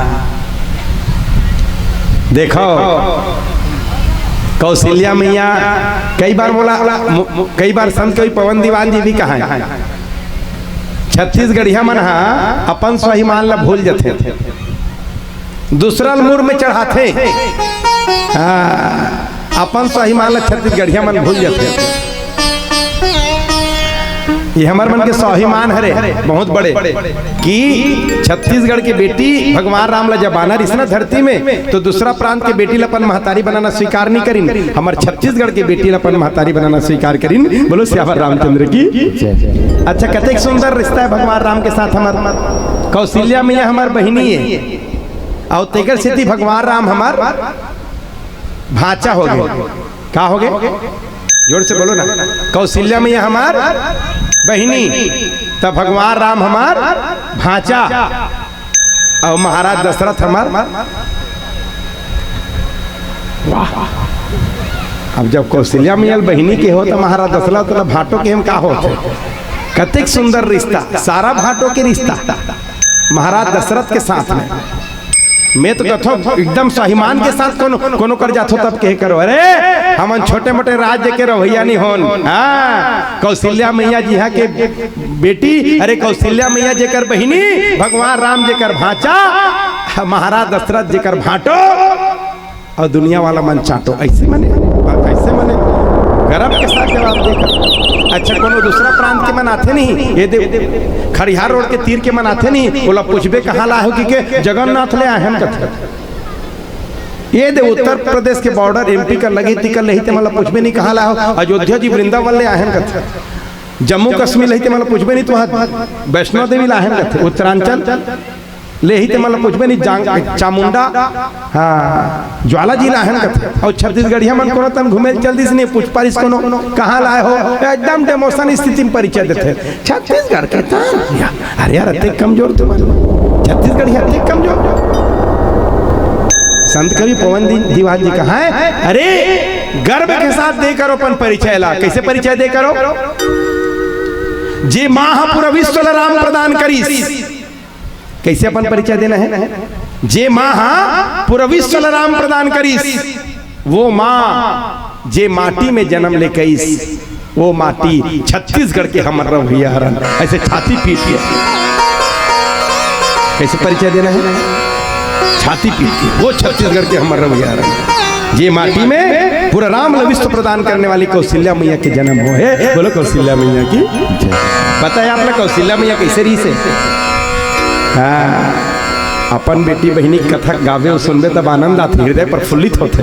देखो कौशल्या मैया कई बार बोला, कई बार संत कवि पवन दीवान जी भी कहा है, छत्तीसगढ़िया मन अपन स्वाभिमान ला भूल जाते, दूसरा मुर में चढ़ाते, अपन स्वाभिमान ला छत्तीसगढ़िया मन भूल जाते। ये हमारे मन के स्वाभिमान हरे बहुत बड़े कि छत्तीसगढ़ की बेटी भगवान राम ला जब आना रिसना धरती में तो दूसरा प्रांत के बेटी ला अपन महतारी बनाना स्वीकार नहीं करीन, हमारे छत्तीसगढ़ के बेटी ला अपन महतारी बनाना स्वीकार करीन। बोलो श्यावर रामचंद्र की। अच्छा कतेक सुंदर रिश्ता है भगवान राम के साथ हमार, कौशल्या मैया हमार बहिनी है और तेकर सिद्धि भगवान राम हमार भाचा हो गए, क्या हो गए जोर से बोलो ना, कौशल्या मैया हमार बहिनी तब भगवान राम हमार भाचा और महाराज दशरथ हमार। वाह, अब जब कौशल्या मैया बहिनी के हो तो महाराज दशरथ तो भाटों के हम का होते, कतिक सुंदर रिश्ता, सारा भाटों के रिश्ता महाराज दशरथ के साथ में। मैं तो कथो एकदम स्वाभिमान के साथ कोनो कर जातो तब कहे करो, अरे हम छोटे मोटे राज्य के रवैया नहीं होन। हाँ कौशल्या मैया जी हाँ के बेटी, अरे कौशल्या मैया जेकर बहिनी, भगवान राम जेकर भाचा, महाराज दशरथ जेकर भाटो और दुनिया वाला मन चाटो, ऐसे मने गर्व के साथ जवाब देकर। अच्छा कोनो दूसरा प्रांत के मन आते नहीं, ये दे खरिहार रोड के तीर के मन आते नहीं, बोला पूछबे कहाँ ला हो कि जगन्नाथ ले आए हम कथे, ये दे उत्तर प्रदेश के बॉर्डर एमपी का लगी टिकल नहीं थे, मतलब पूछबे नहीं कहाँ ला हो, अयोध्या जी वृंदावन ले आए हम कथे, जम्मू कश्मीर ले मतलब पूछबे नहीं तो वैष्णो देवी ला हम कथे, उत्तरांचल ले ही मतलब पूछबे नहीं चामुंडा, हाँ ज्वाला जी लाहन कथे, और छत्तीसगढ़िया मन कोनो तन घूमे जल्दी से नहीं पूछ पारिस कोनो कहाँ लाए हो, एकदम डेमोशन स्थिति में परिचय देते छत्तीसगढ़ के तान, अरे यार अति कमजोर तुम छत्तीसगढ़िया अति कमजोर। संत कवि पवन दीवान जी कहा है, अरे गर्व के साथ दे करो अपन परिचय ला, कैसे परिचय दे करो, जे महापुर विश्व राम प्रदान करी, कैसे अपन परिचय देना है, जे माँ पूरा विश्व राम प्रदान करीस, वो माँ जे माटी में जन्म ले कईस, वो माटी छत्तीसगढ़ के हमर रवैया हरन, ऐसे छाती पीट के कैसे परिचय देना है, छाती पीट के वो छत्तीसगढ़ के हमर रवैया हरन, जे माटी में पूरा राम विश्व प्रदान करने वाली कौशल्या मैया के जन्म हो है। बोलो कौशल्या मैया की। पता है आपने कौशल्या मैया कैसे रही से, हाँ अपन बेटी बहिनी कथक गावे और सुनबे तब आनंद आते, हृदय प्रफुल्लित होते।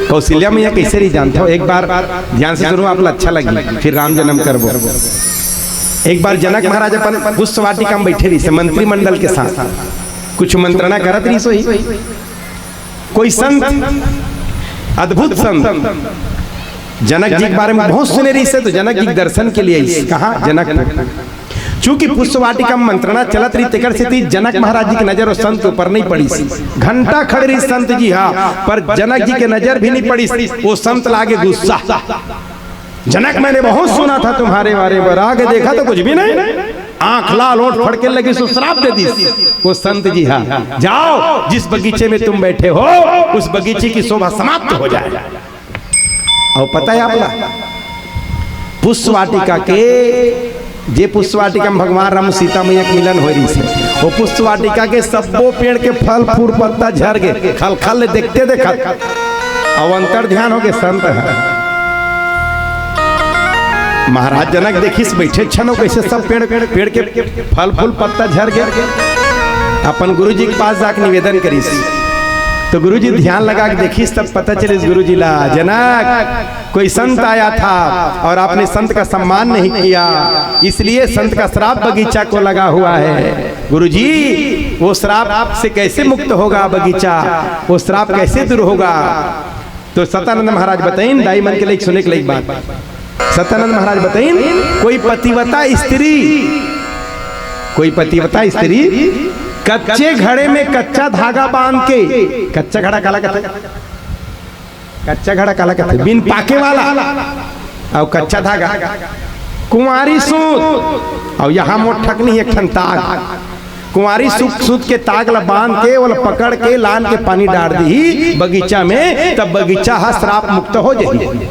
कौशल्या मैया कैसे रही जानते हो, एक बार ध्यान से सुनो आप अच्छा लगी, फिर राम जन्म करबो। एक बार जनक महाराज अपन पुष्प वाटिका में बैठे रही से मंत्रिमंडल के साथ, कुछ मंत्रणा करत रही सोई, कोई संत अद्भुत संत जनक जी के बारे में बहुत सुने रही से, तो जनक जी दर्शन के लिए कहा जनक, चूंकि पुष्प वाटिका में मंत्रणा चलत रही तेकर से थी, जनक महाराज जी की नजर और संत ऊपर नहीं पड़ी सी, घंटा खड़े रही संत जी हाँ, पर जनक जी के नजर भी नहीं पड़ी सी, वो संत लागे गुस्सा, जनक मैंने बहुत सुना था तुम्हारे बारे में, आगे देखा तो कुछ भी नहीं, आंख लाल ओंठ फड़के लगी सो श्राप दे दी वो संत जी। हाँ जाओ, जिस बगीचे में तुम बैठे हो उस बगीचे की शोभा समाप्त हो जाए। और पता है आपला पुष्प वाटिका के जे पुष्प वाटिका में भगवान राम सीता मैया के मिलन हो रही से, वो पुष्प वाटिका के सबो पेड़ के फल फूल पत्ता झड़ गए, खल खल देखते देखा और अंतर ध्यान हो गए संत है। महाराज जनक देखिस बैठे छनो कैसे सब पेड़ के फल फूल पत्ता झड़ गए। अपन गुरुजी के पास जाकर निवेदन करीस तो गुरुजी ध्यान लगा के देखिस, तब पता चले गुरुजी ला जनक कोई संत आया था और आपने संत का सम्मान नहीं किया, इसलिए संत का श्राप बगीचा को लगा हुआ है। गुरुजी वो श्राप से कैसे मुक्त होगा बगीचा, वो श्राप कैसे दूर होगा? तो सतानंद महाराज बताइन, दाई मन के लिए सुने के लिए बात। सतानंद महाराज बताइन, कोई पतिव्रता स्त्री कच्चे घड़े में कच्चा धागा बांध के, कच्चा घड़ा काला कहते, कच्चा घड़ा काला कहते, बिन पाके वाला और कच्चा धागा, कुंवारी सूत और यहाँ मोटक नहीं एक ठन ताग, कुंवारी सूत के ताग ला बांध के वो पकड़ के लान के पानी डाल दी बगीचा में, तब बगीचा हा श्राप मुक्त हो जाए।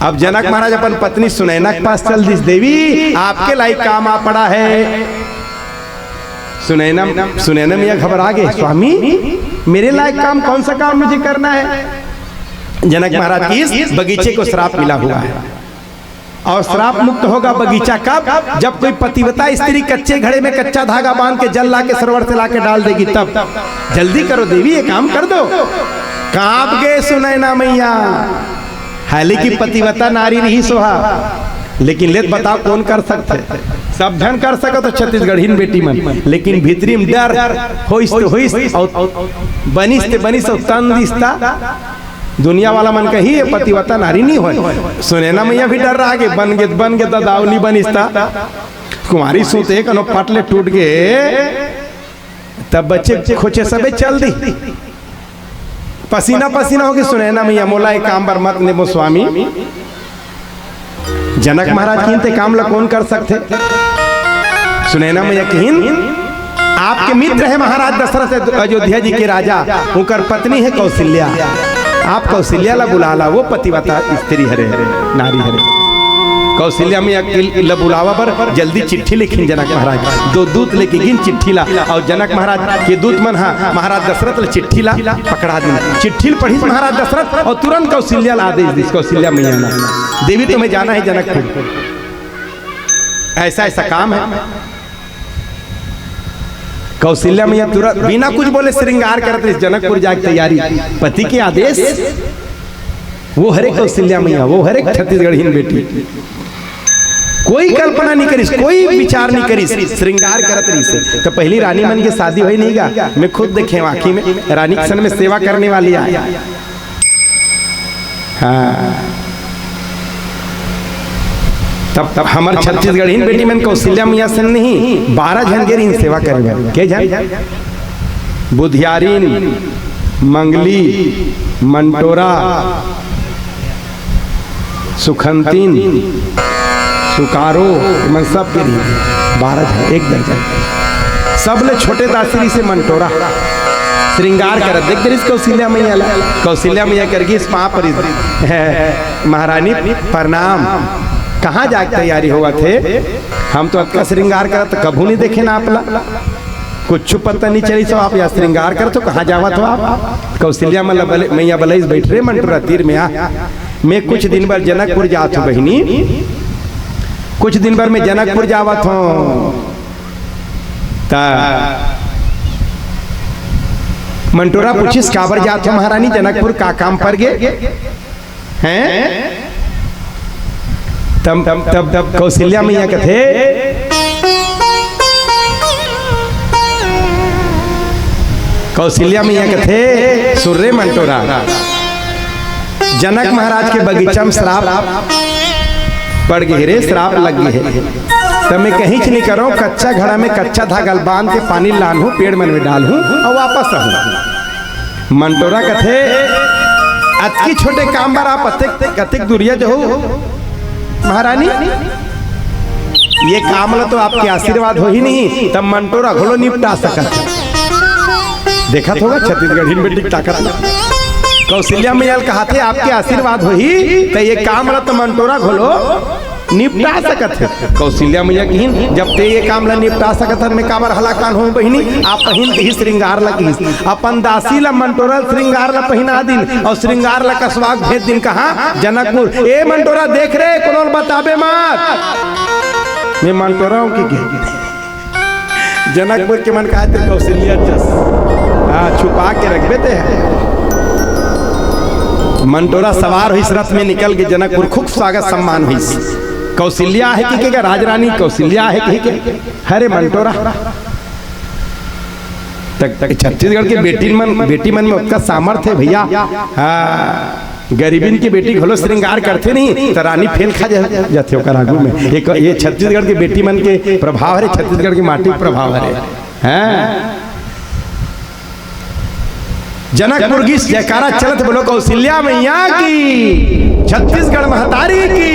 अब जनक महाराज अपन पत्नी सुनैना के पास चल दिस, देवी आपके लायक काम आ पड़ा है। सुनैना मियाँ घबरा गए, स्वामी मेरे लायक काम कौन सा काम मुझे करना है? जनक महाराज की इस बगीचे को श्राप मिला हुआ है और श्राप मुक्त होगा बगीचा कब? जब कोई पतिव्रता स्त्री कच्चे घड़े में कच्चा धागा बांध के जल ला के सरोवर से ला के डाल देगी तब। जल्दी करो देवी ये काम कर दो। कांप गए सुनैना मैया, हालांकि पतिव्रता नारी नहीं सोहा, लेकिन लेत बताओ कौन कर सकते? सब जन कर सको तो छत्तीसगढ़ी बेटी मन, लेकिन भीतरी में डर होइस तो होइस और बनिस ते बनिस और तन दिसता दुनिया वाला मन कही है पतिव्रता नारी नहीं हो। सुनैना मैया भी डर रहा के बन गे दावनी बनिस्ता, कुमारी सूते कनो पटले टूट गए, तब बच्चे खोचे सबे चल दी, पसीना पसीना हो गए। सुनैना मैया मोला एक काम बर मत नेबो स्वामी। जनक महाराज किन काम ला कौन कर सकते? सुनैना मैया किन आपके मित्र है महाराज दशरथ अयोध्या जी के राजा, उनकर पत्नी है कौशल्या, आप कौशल्या ला बुला ला, वो पतिव्रता स्त्री हरे नारी हरे। कौशल्या में बुलावा पर जल्दी चिट्ठी लिखिन जनक महाराज, दो दूत लेके गिन चिट्ठी ला, और जनक महाराज के दूत मन हा महाराज दशरथ चिट्ठी ला पकड़ा दिन, चिट्ठी पढ़ी महाराज दशरथ और तुरंत कौशल्या ला आदेश दी, कौशल्या मैया ना देवी तुम्हें जाना है जनकपुर, ऐसा ऐसा काम है। कौशल्या मैया तुरंत बिना कुछ बोले श्रृंगार करते जनकपुर जाके तैयारी, पति के आदेश वो हरे कौशल्या मैया, वो हरे छत्तीसगढ़ी बेटी, कोई कल्पना नहीं करी, कोई विचार नहीं करी, श्रृंगार करत रही से। तो पहली रानी मन की शादी हुई नहीं गा, मैं खुद देखे आँखी में रानी के सन में सेवा करने वाली आया। हाँ तब हमारे छत्तीसगढ़ी बेटी मन कौशल्या मैया सन नहीं 12 झंगेरी सेवा करे के जन, बुधियारीन, मंगली, मंटोरा, सुखंतीन, सुकारो, मन सब के 12 एक दर्जन, सब ले छोटे दासरी से मंटोरा श्रृंगार कर देख दे कौशल्या मैया ला। कौशल्या मैया करगी इस पाप पर महारानी प्रणाम, कहाँ जाके तैयारी हुआ थे? हम तो आपका श्रृंगार कर तो कभू नहीं देखे ना आपला, कुछ पता नहीं चली सब आप यहाँ श्रृंगार कर तो कहाँ जावत हो आप? कौशल्या मैया बलैस बैठ रहे मंटोरा तीर में। मैं कुछ दिन भर जनकपुर जात हूँ बहिनी, कुछ दिन भर मैं जनकपुर जावत हूँ, मंटोरा पूछिस काबर जात हो महारानी जनकपुर, का काम पर गे हैं? तब कौशल्या मैया कथे कौशल्या मैया कथे सुर्रे मंटोरा, जनक महाराज के बगीचा में श्राप पड़ गई रे, श्राप लग गई है, तब मैं कहीं नहीं करो, कच्चा घड़ा में कच्चा धागा बांध के पानी लानू पेड़ मन में डालूं और वापस रहूं। मंटोरा कथे अतकी छोटे काम बार आप अतिक दुरिया जो हो महारानी, ये काम ला तो आपके आशीर्वाद हो ही नहीं तब मंटोरा घोलो निपटा सकत। देखा होगा छत्तीसगढ़ी में बेटी ताकत कौशल्या मैया कहा थे आपके आशीर्वाद हो ही तो ये काम ला तो मंटोरा घोलो निपटा सकत है। कौशल्या मैया की जब ते ये काम ला निपटा सकत है मैं काबर हला कान हो बहिनी आप पहिन के ही श्रृंगार ला की अपन दासी ला मंटोरा श्रृंगार ला पहिना दिन और श्रृंगार ला कसवाग भेज दिन कहा जनकपुर। ए मंटोरा देख रहे कोनो बताबे मत मैं मंटोरा हूं कि जनकपुर के मन कहा थे कौशल्या जस छुपा के रख देते हैं। मंटोरा सवार हुई रथ में निकल के जनकपुर खूब स्वागत सम्मान हुई। कौशल्या है कि क्या राजरानी कौशल्या है कि हरे मंटोरा तक छत्तीसगढ़ के बेटी मन में उसका सामर्थ्य है भैया। गरीबिन की बेटी घोलो श्रृंगार करते नहीं तो रानी फेल खा जाते हो आगू में। ये छत्तीसगढ़ की बेटी मन के प्रभाव है, छत्तीसगढ़ की माटी प्रभाव है। जनकपुर की जयकारा चलत बोलो कौशल्या मैया की, छत्तीसगढ़ महतारी की।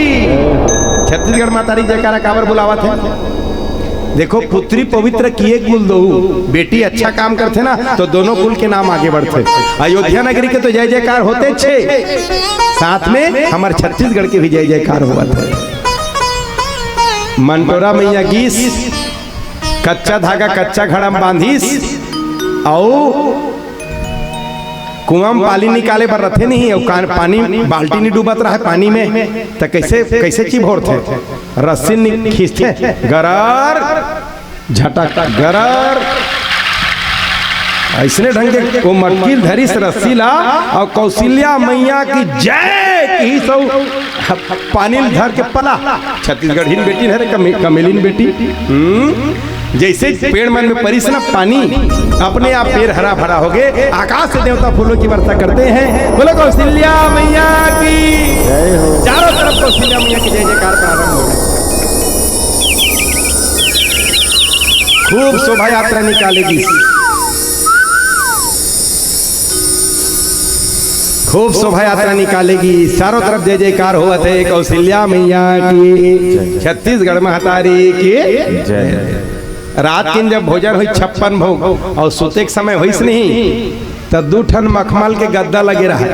छत्तीसगढ़ महतारी जयकारा काबर बुलावत है। देखो पुत्री पवित्र किए कुल दो बेटी अच्छा काम करते ना तो दोनों कुल के नाम आगे बढ़ते। अयोध्या नगरी के तो जय जयकार होते छे, साथ में हमारे छत्तीसगढ़ के भी जय जयकार हुआ था। मंटोरा मैया की कच्चा धागा कच्चा घड़म बांधीस और कुआं पानी निकाले पर रथे नहीं और पानी बाल्टी नहीं डूबत रहा है पानी में तो कैसे चिभोर थे रस्सी खींचते गरर झटक गरर ऐसने ढंग के वो मटकी धरी से रस्सी ला और कौशल्या मैया की जय की सब पानी धर के पला। छत्तीसगढ़ी बेटी है कमेलिन बेटी जैसे पेड़ मन में परिस ना पानी अपने आप पेड़ हरा भरा हो गए। आकाश से देवता फूलों की वर्षा करते हैं। बोलो कौशल्या मैया की चारों तरफ कौशल्या मैया की जय जयकार प्रारंभ हो गए। खूब शोभा यात्रा निकालेगी, खूब शोभा यात्रा निकालेगी, चारों तरफ जय जयकार हुआ थे कौशल्या मैया की, छत्तीसगढ़ महतारी की जय। रात की जब भोजन हुई 56 भोग और सोते के समय हुई नहीं तो 2 ठन मखमल के गद्दा लगे रहा।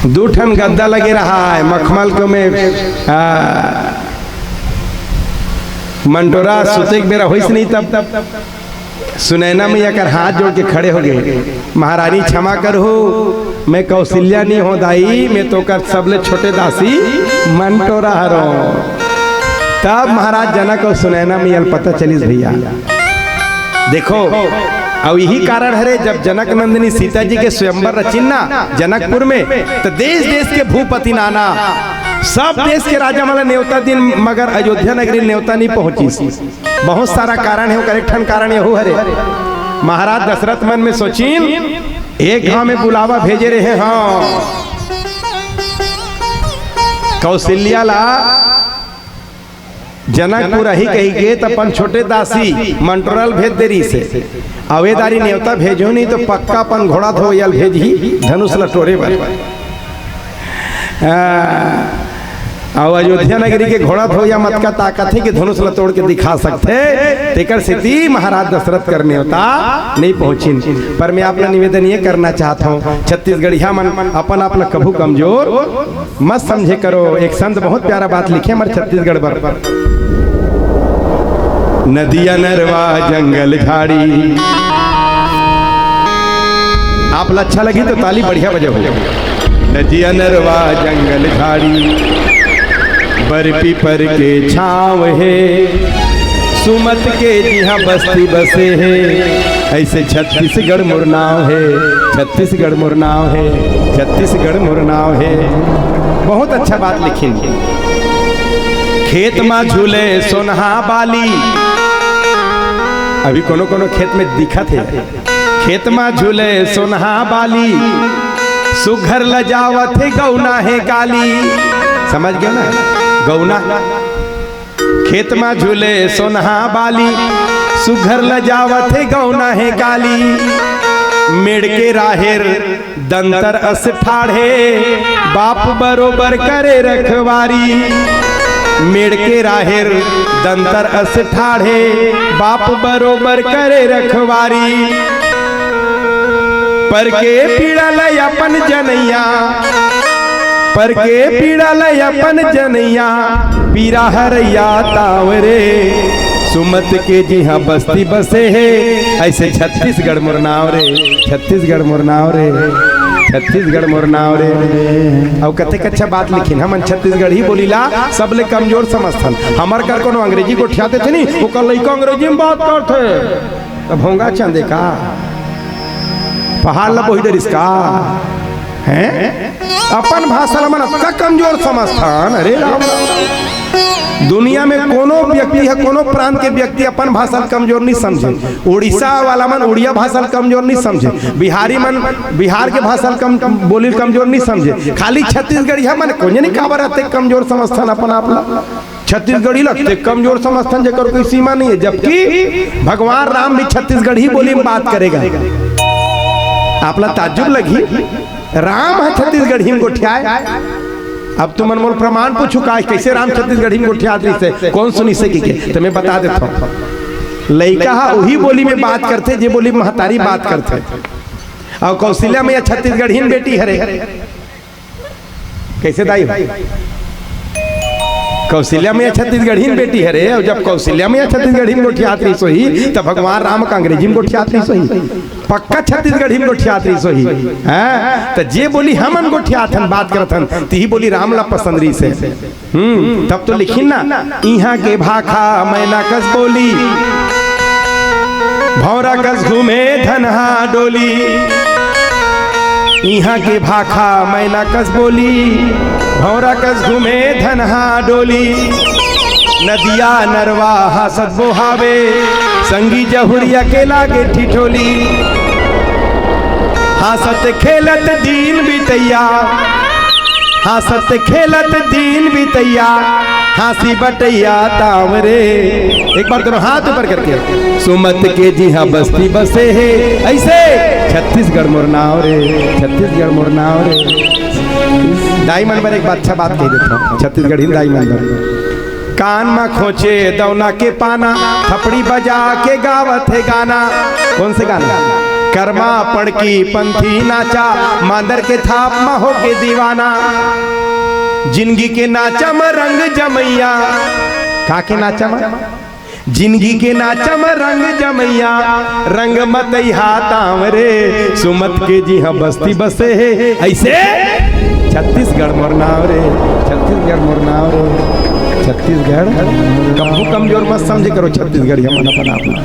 दो ठन गद्दा लगे रहा है मखमल को में मंटोरा सोते के बेरा हुई नहीं तब सुनैना मैया कर हाथ जोड़ के खड़े हो गए। महारानी क्षमा कर हो मैं कौशल्या नहीं हो दाई मैं तो कर सबले छोटे दासी मंटोरा हरो। तब महाराज जनक और सुनैना मैया पता चली भैया देखो और यही कारण है जब जनक नंदिनी सीता जी के स्वयंवर रचिन्ना जनकपुर में तो देश देश के भूपति नाना सब देश के राजा वाला न्योता दिन मगर अयोध्या नगरी न्योता नहीं पहुंची। बहुत सारा कारण है, करेक्टन कारण यहू हरे। महाराज दशरथ मन में सोचीन एक गांव में बुलावा भेजे रहे हाँ कौशल्या ला जनकपुर ही कही गए तो अपन छोटे दासी मंटोरल भेज देरी से अवेदारी न्योता भेजो नहीं तो पक्का अपन घोड़ा धोयल भेज ही धनुष लटोरे पर। और अयोध्या नगरी के घोड़ा धोया मत का ताकत है कि धनुष तोड़ के दिखा सकते तेकर स्थिति महाराज दशरथ करने होता नहीं पहुंची। पर मैं अपना निवेदन ये करना चाहता हूँ छत्तीसगढ़िया मन अपन अपना कभू कमजोर मत समझे करो। एक संत बहुत प्यारा बात लिखे हमारे छत्तीसगढ़ पर नदिया नरवा जंगल झाड़ी। आप अच्छा लगी तो ताली बढ़िया बजे हो। नदिया नरवा जंगल झाड़ी बर्फी पर के छाव है सुमत के जिहाँ बस्ती बसे है ऐसे छत्तीसगढ़ मुरनाव है छत्तीसगढ़ मुरनाव है छत्तीसगढ़ मुरनाव है। बहुत अच्छा बात लिखी। खेत में झूले सोनहा बाली अभी कोनो कोनो खेत में दिखत है। खेत में झूले सोनहा बाली सुघर लजावत है गौना है गाली। समझ गए ना गौना। खेत में झूले सोनहा बाली सुघर लजावत है गौना है काली, मेड़ के राहेर दंतर अस ठाढ़े, बाप बरोबर करे रखवारी। मेड़ के राहेर दंतर अस ठाढ़े, बाप बरोबर करे रखवारी। पर के पीड़ल अपन जनैया, पर के पीड़ल अपन जनैया, पीरा हरैया तावरे। सुमत के जी हाँ बस्ती बसे है, ऐसे छत्तीसगढ़ मुरनाव रे, छत्तीसगढ़ मुरनाव रे, छत्तीसगढ़ मुरनाव रे। अब कथे अच्छा बात लिखिन, हम छत्तीसगढ़ ही बोलीला, सब ले कमजोर समझथन। हमार कर कोनो अंग्रेजी को ठियाते थे नहीं, वो कल लइका अंग्रेजी में बात करते, तब होगा चंदे का पहाड़ ला बोही डरिस का हैं? अपन भाषा मन का कमजोर समझथन। अरे राम, दुनिया में कोनो व्यक्ति है, कोनो प्रांत के व्यक्ति अपन भाषा कमजोर नहीं समझे। उड़ीसा वाला मन उड़िया भाषा कमजोर नहीं समझे, बिहारी मन बिहार के भाषा बोली कमजोर नहीं समझे। खाली छत्तीसगढ़ी मन को नहीं काबर रहते कमजोर समझथन अपन आपला। छत्तीसगढ़ी लगते कमजोर समझथन जेकर कोई सीमा नहीं है, जबकि भगवान राम भी छत्तीसगढ़ी बोली में बात करेगा। आपला ताज्जुब लगी, राम है छत्तीसगढ़ी में गोठियाए। अब तुम अनमोल प्रमाण पूछू का कैसे राम छत्तीसगढ़ी में गोठियात से कौन सुनी से की तो मैं बता देता हूँ। लइका वही बोली में बात करते जे बोली महतारी बात करते। और कौशल्या में छत्तीसगढ़ी में बेटी हरे कैसे दाई कौशल्या में छत्तीसगढ़ी में बेटी हरे। और जब कौशल्या में छत्तीसगढ़ी में गोठियात रही सोही, तब भगवान राम का अंग्रेजी में गोठियात रही सोही, पक्का छत्तीसगढ़ी में गोठियात रही सोही है। तो जे बोली हमन गोठियात हन बात करथन, ती बोली राम ला पसंद रही से। तब तो लिखिन ना, इहाँ के भाखा मैना कस बोली, भौरा कस घूमे धनहा डोली। इहाँ के भाखा मैना कस बोली, भौरा कस घूमे धनहा डोली। नदिया नरवा हसत बोहावे, संगी जहुरिया के लागे ठिठोली। हंसत खेलत दीन बितैया, हंसत खेलत दीन बितैया, हंसी बटैया तावरे। एक बार दोनों हाथ ऊपर करके, सुमत के जी हाँ बस्ती बसे है, ऐसे छत्तीसगढ़ मुरनाव रे, छत्तीसगढ़ मुरनाव रे। दाई मन पर एक अच्छा बात कह देता हूँ, छत्तीसगढ़ी दाई मन पर। कान में खोचे दौना के पाना, थपड़ी बजा के गावत है गाना। कौन से गाना? कर्मा पड़की पंथी नाचा, मांदर के थाप में हो के दीवाना। जिंदगी के नाचा में रंग जमैया, का के नाचा में? जिंदगी के नाचा में रंग जमैया, रंग मतैया तावरे। सुमत के जी हाँ बस्ती बसे है, ऐसे छत्तीसगढ़ मुरनाव रे, छत्तीसगढ़ मुरनाव रे, छत्तीसगढ़। कम कमजोर मत समझे करो छत्तीसगढ़ मन अपन अपना।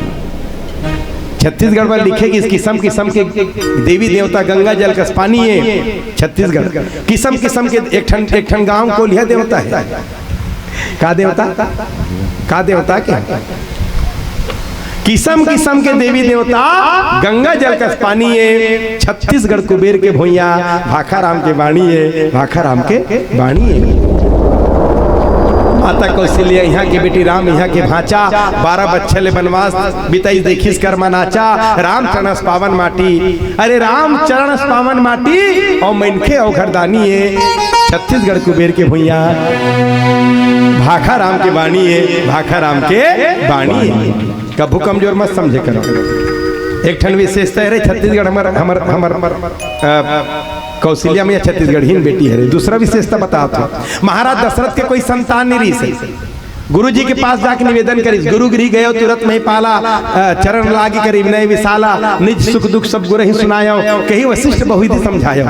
छत्तीसगढ़ में लिखे कि इस किस्म किस्म के देवी देवता गंगा जल का पानी है। छत्तीसगढ़ किस्म किस्म के एक ठन गांव को लिया देवता है। का देवता? का देवता क्या? किस्म किस्म के देवी देवता गंगा जल का पानी है। छत्तीसगढ़ कुबेर के भुइया, भाखा राम के वाणी है, भाखा राम के वाणी है। माता कौशल्या यहाँ के बेटी राम यहाँ के भांचा, 12 बच्चे ले बनवास बिताई देखिस कर मनाचा। राम चरणस पावन माटी, अरे राम चरणस पावन माटी, और मनखे और घरदानी है। छत्तीसगढ़ कुबेर के भुइया, भाखा राम के वाणी है, भाखा राम के वाणी है। कभू कमजोर मत समझे करो। एक ठन विशेषता है छत्तीसगढ़ हमर कौशल्या में छत्तीसगढ़ी बेटी है। दूसरा विशेषता बताओ तो, महाराज दशरथ के कोई संतान नहीं रही से। गुरु जी के पास जाके निवेदन करी, गुरु गिरी गयो तुरंत में पाला, चरण लागी करी विनय विशाला, निज सुख दुख सब गुरु ही सुनायो, कही वशिष्ठ बहुविधि समझायो।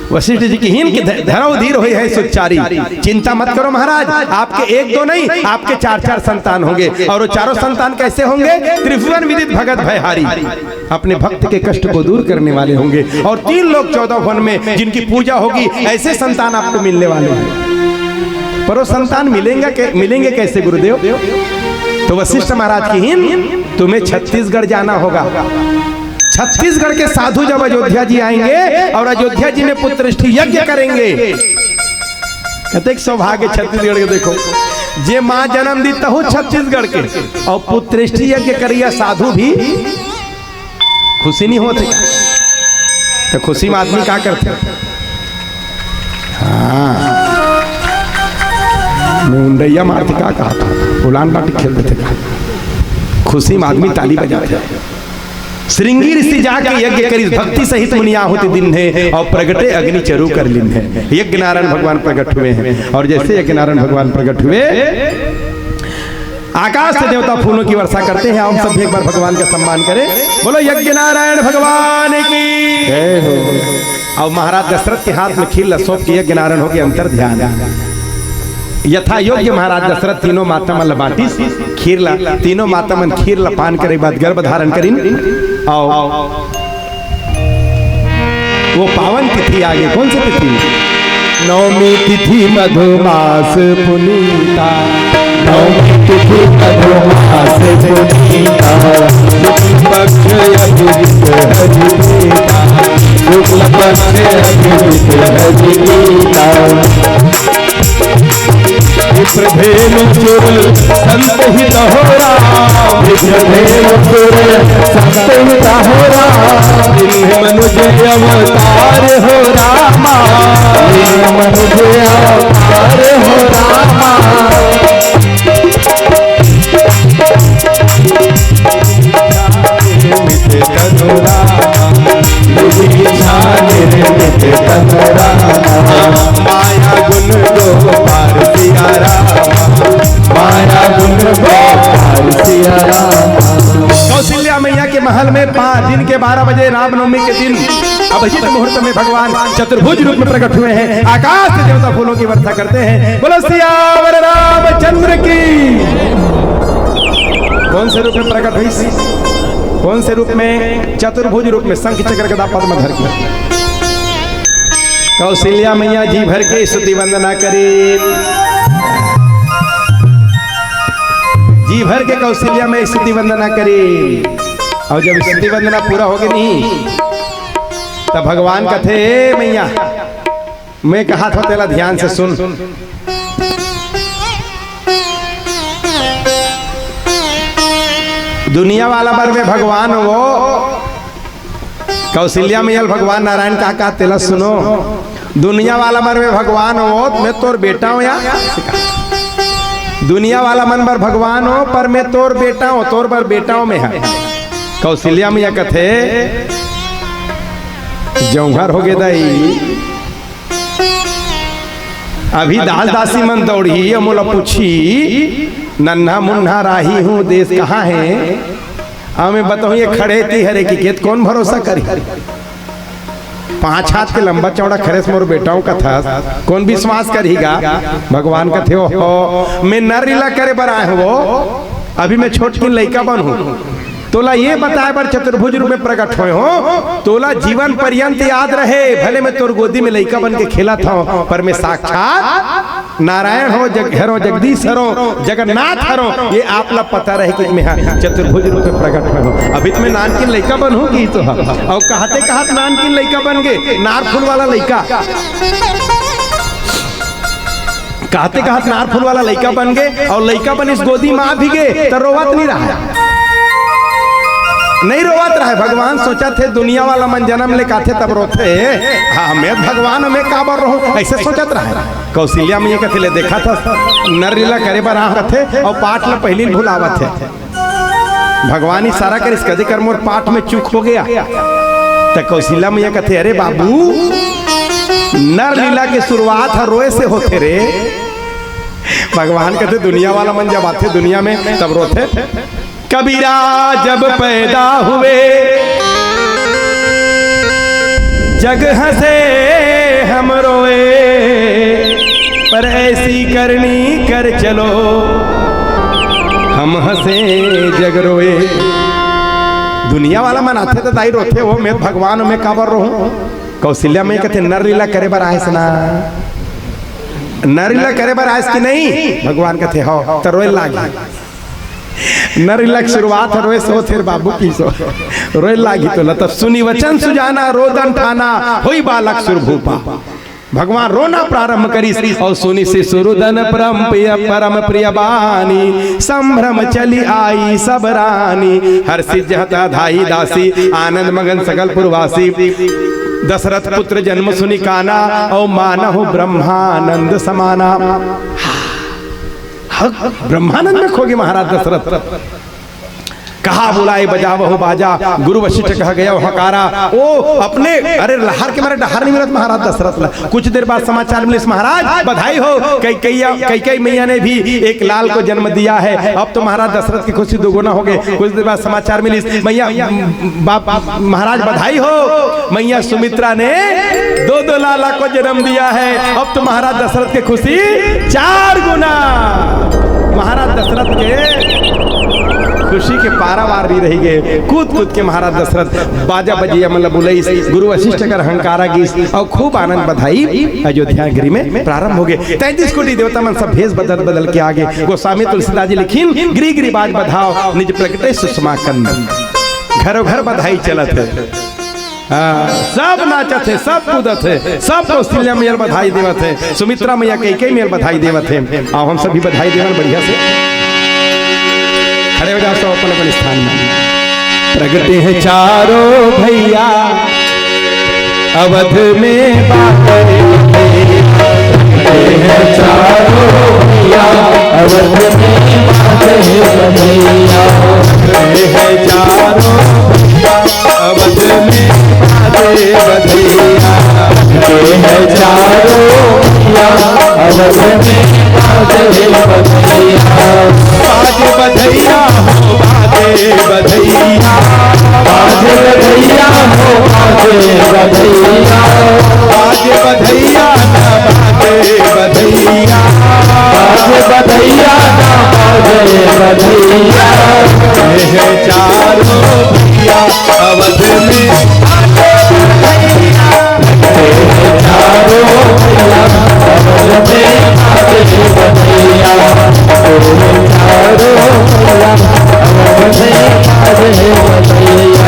वशिष्ठ जी की हिम की धरव धीर हुई है सुचारी। चिंता मत करो महाराज, आपके एक दो नहीं, आपके 4 संतान होंगे। और वो चारों संतान कैसे होंगे? त्रिभुवन विदित भगत भयहारी, अपने भक्त के कष्ट को दूर करने वाले होंगे। और 3 लोग 14 वन में जिनकी पूजा होगी, ऐसे संतान आपको मिलने वाले हैं। पर वो संतान मिलेंगे कैसे गुरुदेव? तो वशिष्ठ महाराज की हिम, तुम्हें छत्तीसगढ़ जाना होगा। छत्तीसगढ़ के साधु जब अयोध्या जी आएंगे और अयोध्या जी में पुत्रष्टि यज्ञ करेंगे, कहते सौभाग्य छत्तीसगढ़ के देखो जे माँ जन्म दी तहु छत्तीसगढ़ के और पुत्रेष्टि यज्ञ करिया साधु भी खुशी नहीं होते। तो खुशी में आदमी क्या करते? हाँ मुंडैया मारती का कहा था, उलान बाटी खेल देते का। खुशी में आदमी ताली बजाते। श्रृंगी ऋषि जाके यज्ञ करी भक्ति सहित मुनिया होती दिन है और प्रगटे अग्नि चरु कर लिन है। यज्ञ नारायण भगवान प्रकट हुए हैं और जैसे यज्ञ नारायण भगवान प्रकट हुए आकाश से देवता फूलों की वर्षा करते हैं। हम सब एक बार भगवान का सम्मान करें। बोलो यज्ञ नारायण भगवान की जय हो। और महाराज दशरथ के हाथ में खीर सौंप के यज्ञ नारायण हो गए अंतर ध्यान। यथा योग्य महाराज दशरथ तीनों माता मन बाटी खीरला, तीनों माता मन खीरला पान करे बाद गर्भ धारण करिन। और वो पावन तिथि आगे कौन सी तिथि? नवमी तिथि मधुमास पुनीता, नवमी तिथि मधुमास पुनीता, पक्ष अभिजित हरिता, शुक्ल पक्ष अभिजित हरिता। विप्रधेनु चुर संत हित हो राम, विप्रधेनु चुर संत हित हो राम, जिन्हें मनुज अवतार हो रामा, जिन्हें मनुज अवतार हो रामा। माया गुण गोपाल सिया रामा, माया गुण गोपाल सिया रामा। कौशल्या मैया के महल में दिन के 12 बजे रामनवमी के दिन अभिजित मुहूर्त में भगवान चतुर्भुज रूप में प्रकट हुए हैं। आकाश से देवता फूलों की वर्षा करते हैं। बोलो सियावर रामचंद्र की। कौन से रूप में प्रकट हुई? कौन से रूप में? चतुर्भुज रूप में, शंख चक्र गदा पद्म धर के। कौशल्या मैया जी भर के स्तुति वंदना करें। जी भर के कौशल्या में स्तुति वंदना करें। और जब स्तुति वंदना पूरा हो गई नहीं तब भगवान कथे मैया मैं कहा था तेरा ध्यान से सुन। दुनिया वाला बर में भगवान वो कौशल्या में भगवान नारायण कहा तेला सुनो। दुनिया वाला मन में भगवान हो मैं तोर बेटा हूं या दुनिया वाला मन बर भगवान हो पर मैं तोर बेटा हूं, तोर बर बेटाओं में है। कौशल्या मैया कथे जौहर हो गए दाई अभी दास दासी मन दौड़ी मोला पूछी नन्हा मुन्हा राही हूँ देश कहाँ है। मैं बताऊँ ये खड़े थी हरे की खेत कौन भरोसा करी। 5 हाथ के लंबा चौड़ा खरेस मोर बेटाओं का था कौन विश्वास करेगा। भगवान का थे हो मैं नर लीला करे बर आए हो अभी मैं छोटी लड़का बन हूँ। तोला ये बताए बर चतुर्भुज रूप में प्रकट हुए हो तोला जीवन पर्यंत याद रहे भले मैं तोर गोदी में लड़का बन के खेला था पर मैं साक्षात नारायण हो हरो जगदीश हरो जगन्नाथ हरो ये आप लोग पता रहे कि मैं चतुर्भुज रूप में प्रकट हुए हो। अभी तो मैं नान की लड़का बन होगी तो और कहते कहत नान की लड़का बन गए नार फूल वाला लड़का कहते कहत नार फूल वाला लड़का बन गए और लड़का बन इस गोदी में आ भी गए तो रोवत नहीं रहा नहीं रोवत रहा। भगवान सोचा थे दुनिया वाला मन जन्म ले काथे तब रोते हाँ मैं भगवान में काबर रहूं ऐसे सोचत रहा। कौशल्या में ये कथे ले देखा था नर लीला करे बर थे और पाठ में पहली भुलावत थे। भगवान इशारा कर इस कदे कर मोर पाठ में चूक हो गया तो कौशल्या में ये कथे अरे बाबू नर लीला की शुरुआत हर रोए से होते रे। भगवान कहते दुनिया वाला मन जब आते दुनिया में तब रोते। कबीरा जब पैदा हुए जग हंसे हम रोए पर ऐसी करनी कर चलो हम हंसे जग रोए। दुनिया वाला मन आते तो दाई रोते हो मैं भगवान में काबर रहूं। कौशल्या में कहते नर लीला करे बर आयस ना नर लीला करे बर आयस की नहीं। भगवान कहते हो तो रोए लागी नर लीला की शुरुआत रोए सो थे बाबू की सो रोए लागी तो तब सुनी वचन सुजाना रोदन ठाना होई बालक सुरभूपा। भगवान रोना प्रारंभ करी और सुनी से सुरुदन परम प्रिय बानी, संभ्रम चली आई सब रानी, हर्षि जहता धाई दासी, आनंद मगन सकल पुरवासी, दशरथ पुत्र जन्म सुनि काना, और मानहु ब्रह्मानंद समाना। ब्रह्मानंद में खोगे महाराज दशरथ। कहा बुलाए बजावहो बाजा, गुरु वशिष्ठ कह गया हकारा। ओ अपने अरे लहर के मारे डहर नहीं मिलत महाराज दशरथ। कुछ देर बाद समाचार मिले, महाराज बधाई हो, कैकेयी मैया ने भी एक लाल को जन्म दिया है। अब तो महाराज दशरथ की खुशी दोगुना हो गई। कुछ देर बाद समाचार मिली, मैया महाराज बधाई हो, मैया सुमित्रा ने दो लाला को जन्म दिया है। अब तो महाराज दशरथ की खुशी 4 गुना। महाराज दशरथ के खुशी के पारावार भी रही गए। कूद के महाराज दशरथ बाजा बजिया मतलब बुलई, गुरु वशिष्ठ कर हंकारा गीस और खूब आनंद बधाई अयोध्या गिरी में प्रारंभ हो गए। 33 कोटि देवता मन सब भेष बदल के आगे। गोस्वामी तुलसीदास जी लिखीन, गिरी गिरी बाज बधाओ, निज प्रकटे सुषमा कंदन। घरों घर बधाई चलत है, सब नाचत है, सब कूदत है, सब कौशल्या मैया बधाई देवत है, सुमित्रा मैया कैकेयी मैया बधाई देवत है। आओ हम सभी बधाई देवन बढ़िया से खड़े हो जाओ सब अपन अपन स्थान में। प्रगटे हैं चारों भैया अवध में बातें, प्रगटे हैं चारों भैया अवध में बातें बधैया, प्रगटे हैं चारों भैया अवध में बातें बधैया, प्रगटे हैं चारों भैया अवध में बातें बधैया। बाजे बधैया हो बाजे बधैया, बाजे बधैया हो बाजे बधैया, बाजे बधैया ना बाजे बधैया, बाजे बधैया ना बाजे बधैया। ये चारों भैया अवध में बाजे बधैया, ये चारों भैया अवध में बाजे बधैया,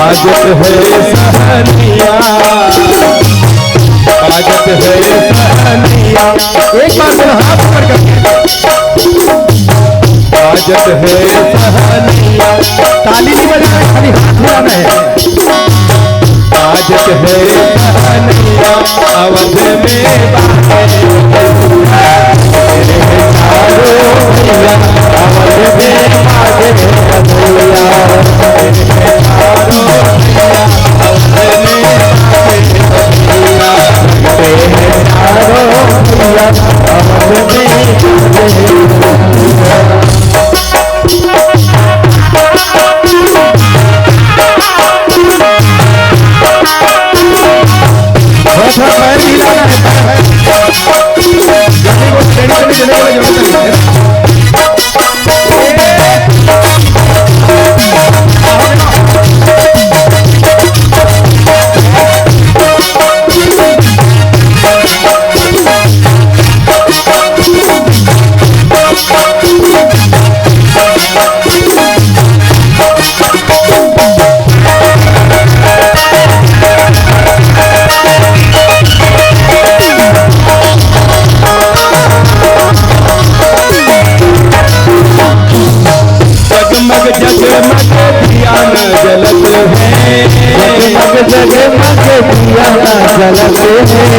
आजत है सहनिया, आजत है सहनिया। एक बार मेरा हाथ ऊपर करके आजत है सहनिया, ताली नहीं बजाना खाली हाथ हिलाना है। आजत है सहनिया अवध में बातें अवध में बातें जगमग दिया न जलत है, जगमग जगमग दिया न जलत है,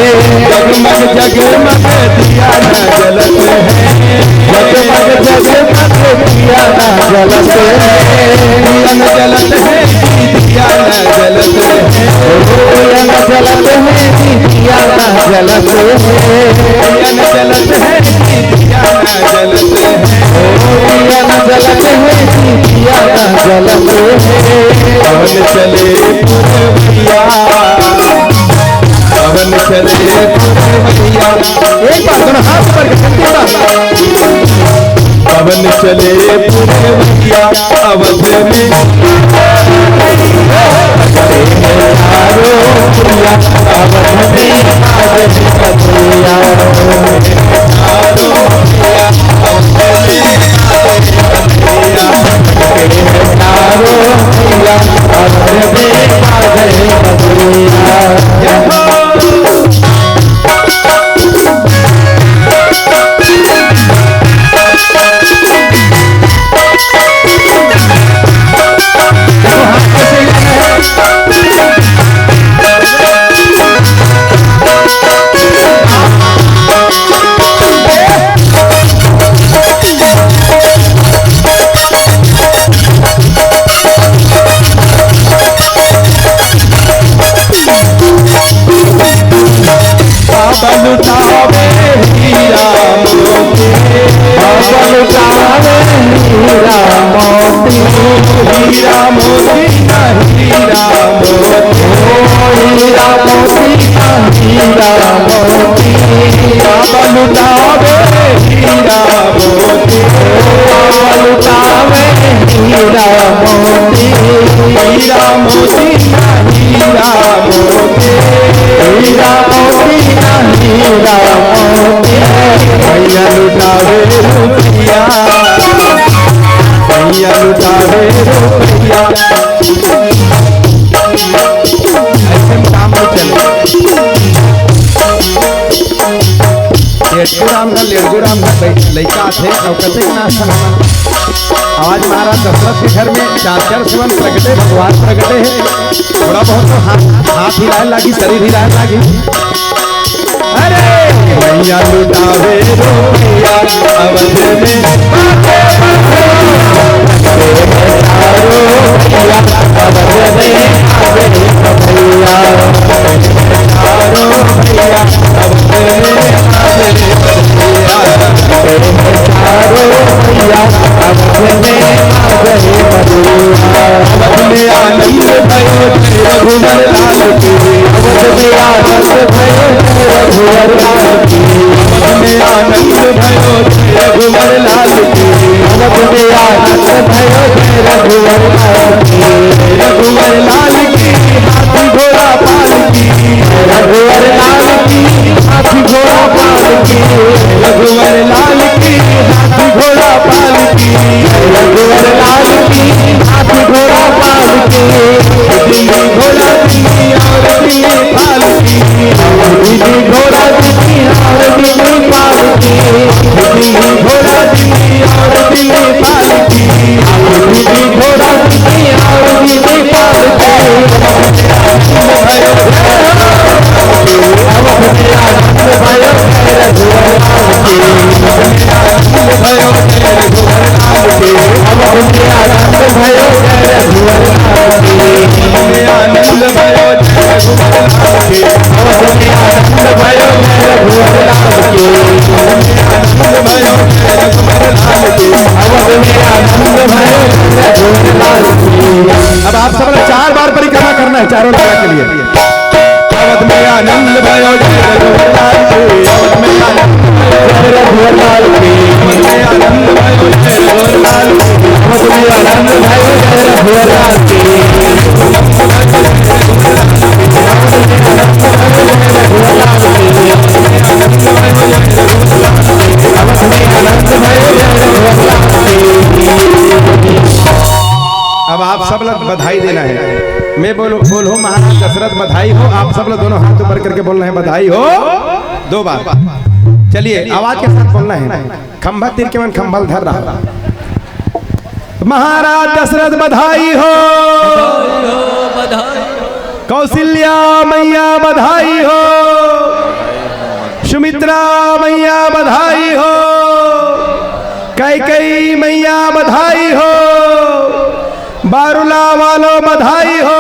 जगमग जगमग दिया न जलत है, जगमग जगमग दिया न जलत है, दिया न जलत है, दिया न जलत है, दिया न जलत है, दिया न जलत है, दिया न जलत है, दिया न जलत है, दिया न जलत है, दिया न जलत है। पवन चले पुरवैया, पवन चले पुरवैया, एक बार दोनों हाथ ऊपर करके पवन चले पुरवैया अवध में लुटावे हीरा मोती, लुटावे हीरा मोती, हीरा मोती न हीरा मोती, हीरा मोती हीरा मोती, लुटावे हीरा मोती, लुटावे हीरा मोती, हीरा मोती न हीरा मोती, हीरा मोती हीरा मोती, भैया लुटावे रुपया, भैया लुटावे रुपया, ऐसे में काम नहीं चले। लेडगुराम का लड़का थे और कहते ना आवाज महाराज दशरथ के घर में चार चार सेवन प्रगटे, भगवान प्रगटे है, थोड़ा बहुत तो हाथ हिलाने लगी, शरीर हिलाने लगी। अरे भैया लुटावे रुपया अवध में, आनंद भयो रघुवर लाल की, आनंद भयो रघुवर लाल की, आनंद भयो रघुवर लाल की, आनंद भयो रघुवर लाल की, रघुवर लाल की हाथी घोड़ा पाल की, रघुवर लाल की हाथी घोड़ा पाल की, रघुवर लाल की हाथी घोड़ा पाल की, रघुवर लाल की हाथी घोड़ा पाल की, दिल्ली घोड़ा दिल्ली और दिल्ली पाल की, दिल्ली घोड़ा दिल्ली और दिल्ली पाल की, दिल्ली घोड़ा दिल्ली और दिल्ली पाल की, दिल्ली घोड़ा दिल्ली और दिल्ली पाल की, आनंद भयो अब आप सब ने 4 बार परिक्रमा करना है, चारों जगह के लिए। अवध में आनंद भयो रघुवर में आनंद रघुवर लाल की, आनंद भयो रघुवर लाल आनंद भयो रघुवर लाल की, अब आप सब लोग बधाई देना है। मैं बोलो महाराज दशरथ बधाई हो, आप सब लोग दोनों हाथ ऊपर करके बोलना है बधाई हो 2 बार। चलिए आवाज के साथ बोलना है। खंभा तीर के मन खंभल धर रहा, महाराज दशरथ बधाई हो, कौशल्या मैया बधाई हो, सुमित्रा मैया बधाई हो, कैकेयी मैया बधाई हो, बारुला वालों बधाई हो।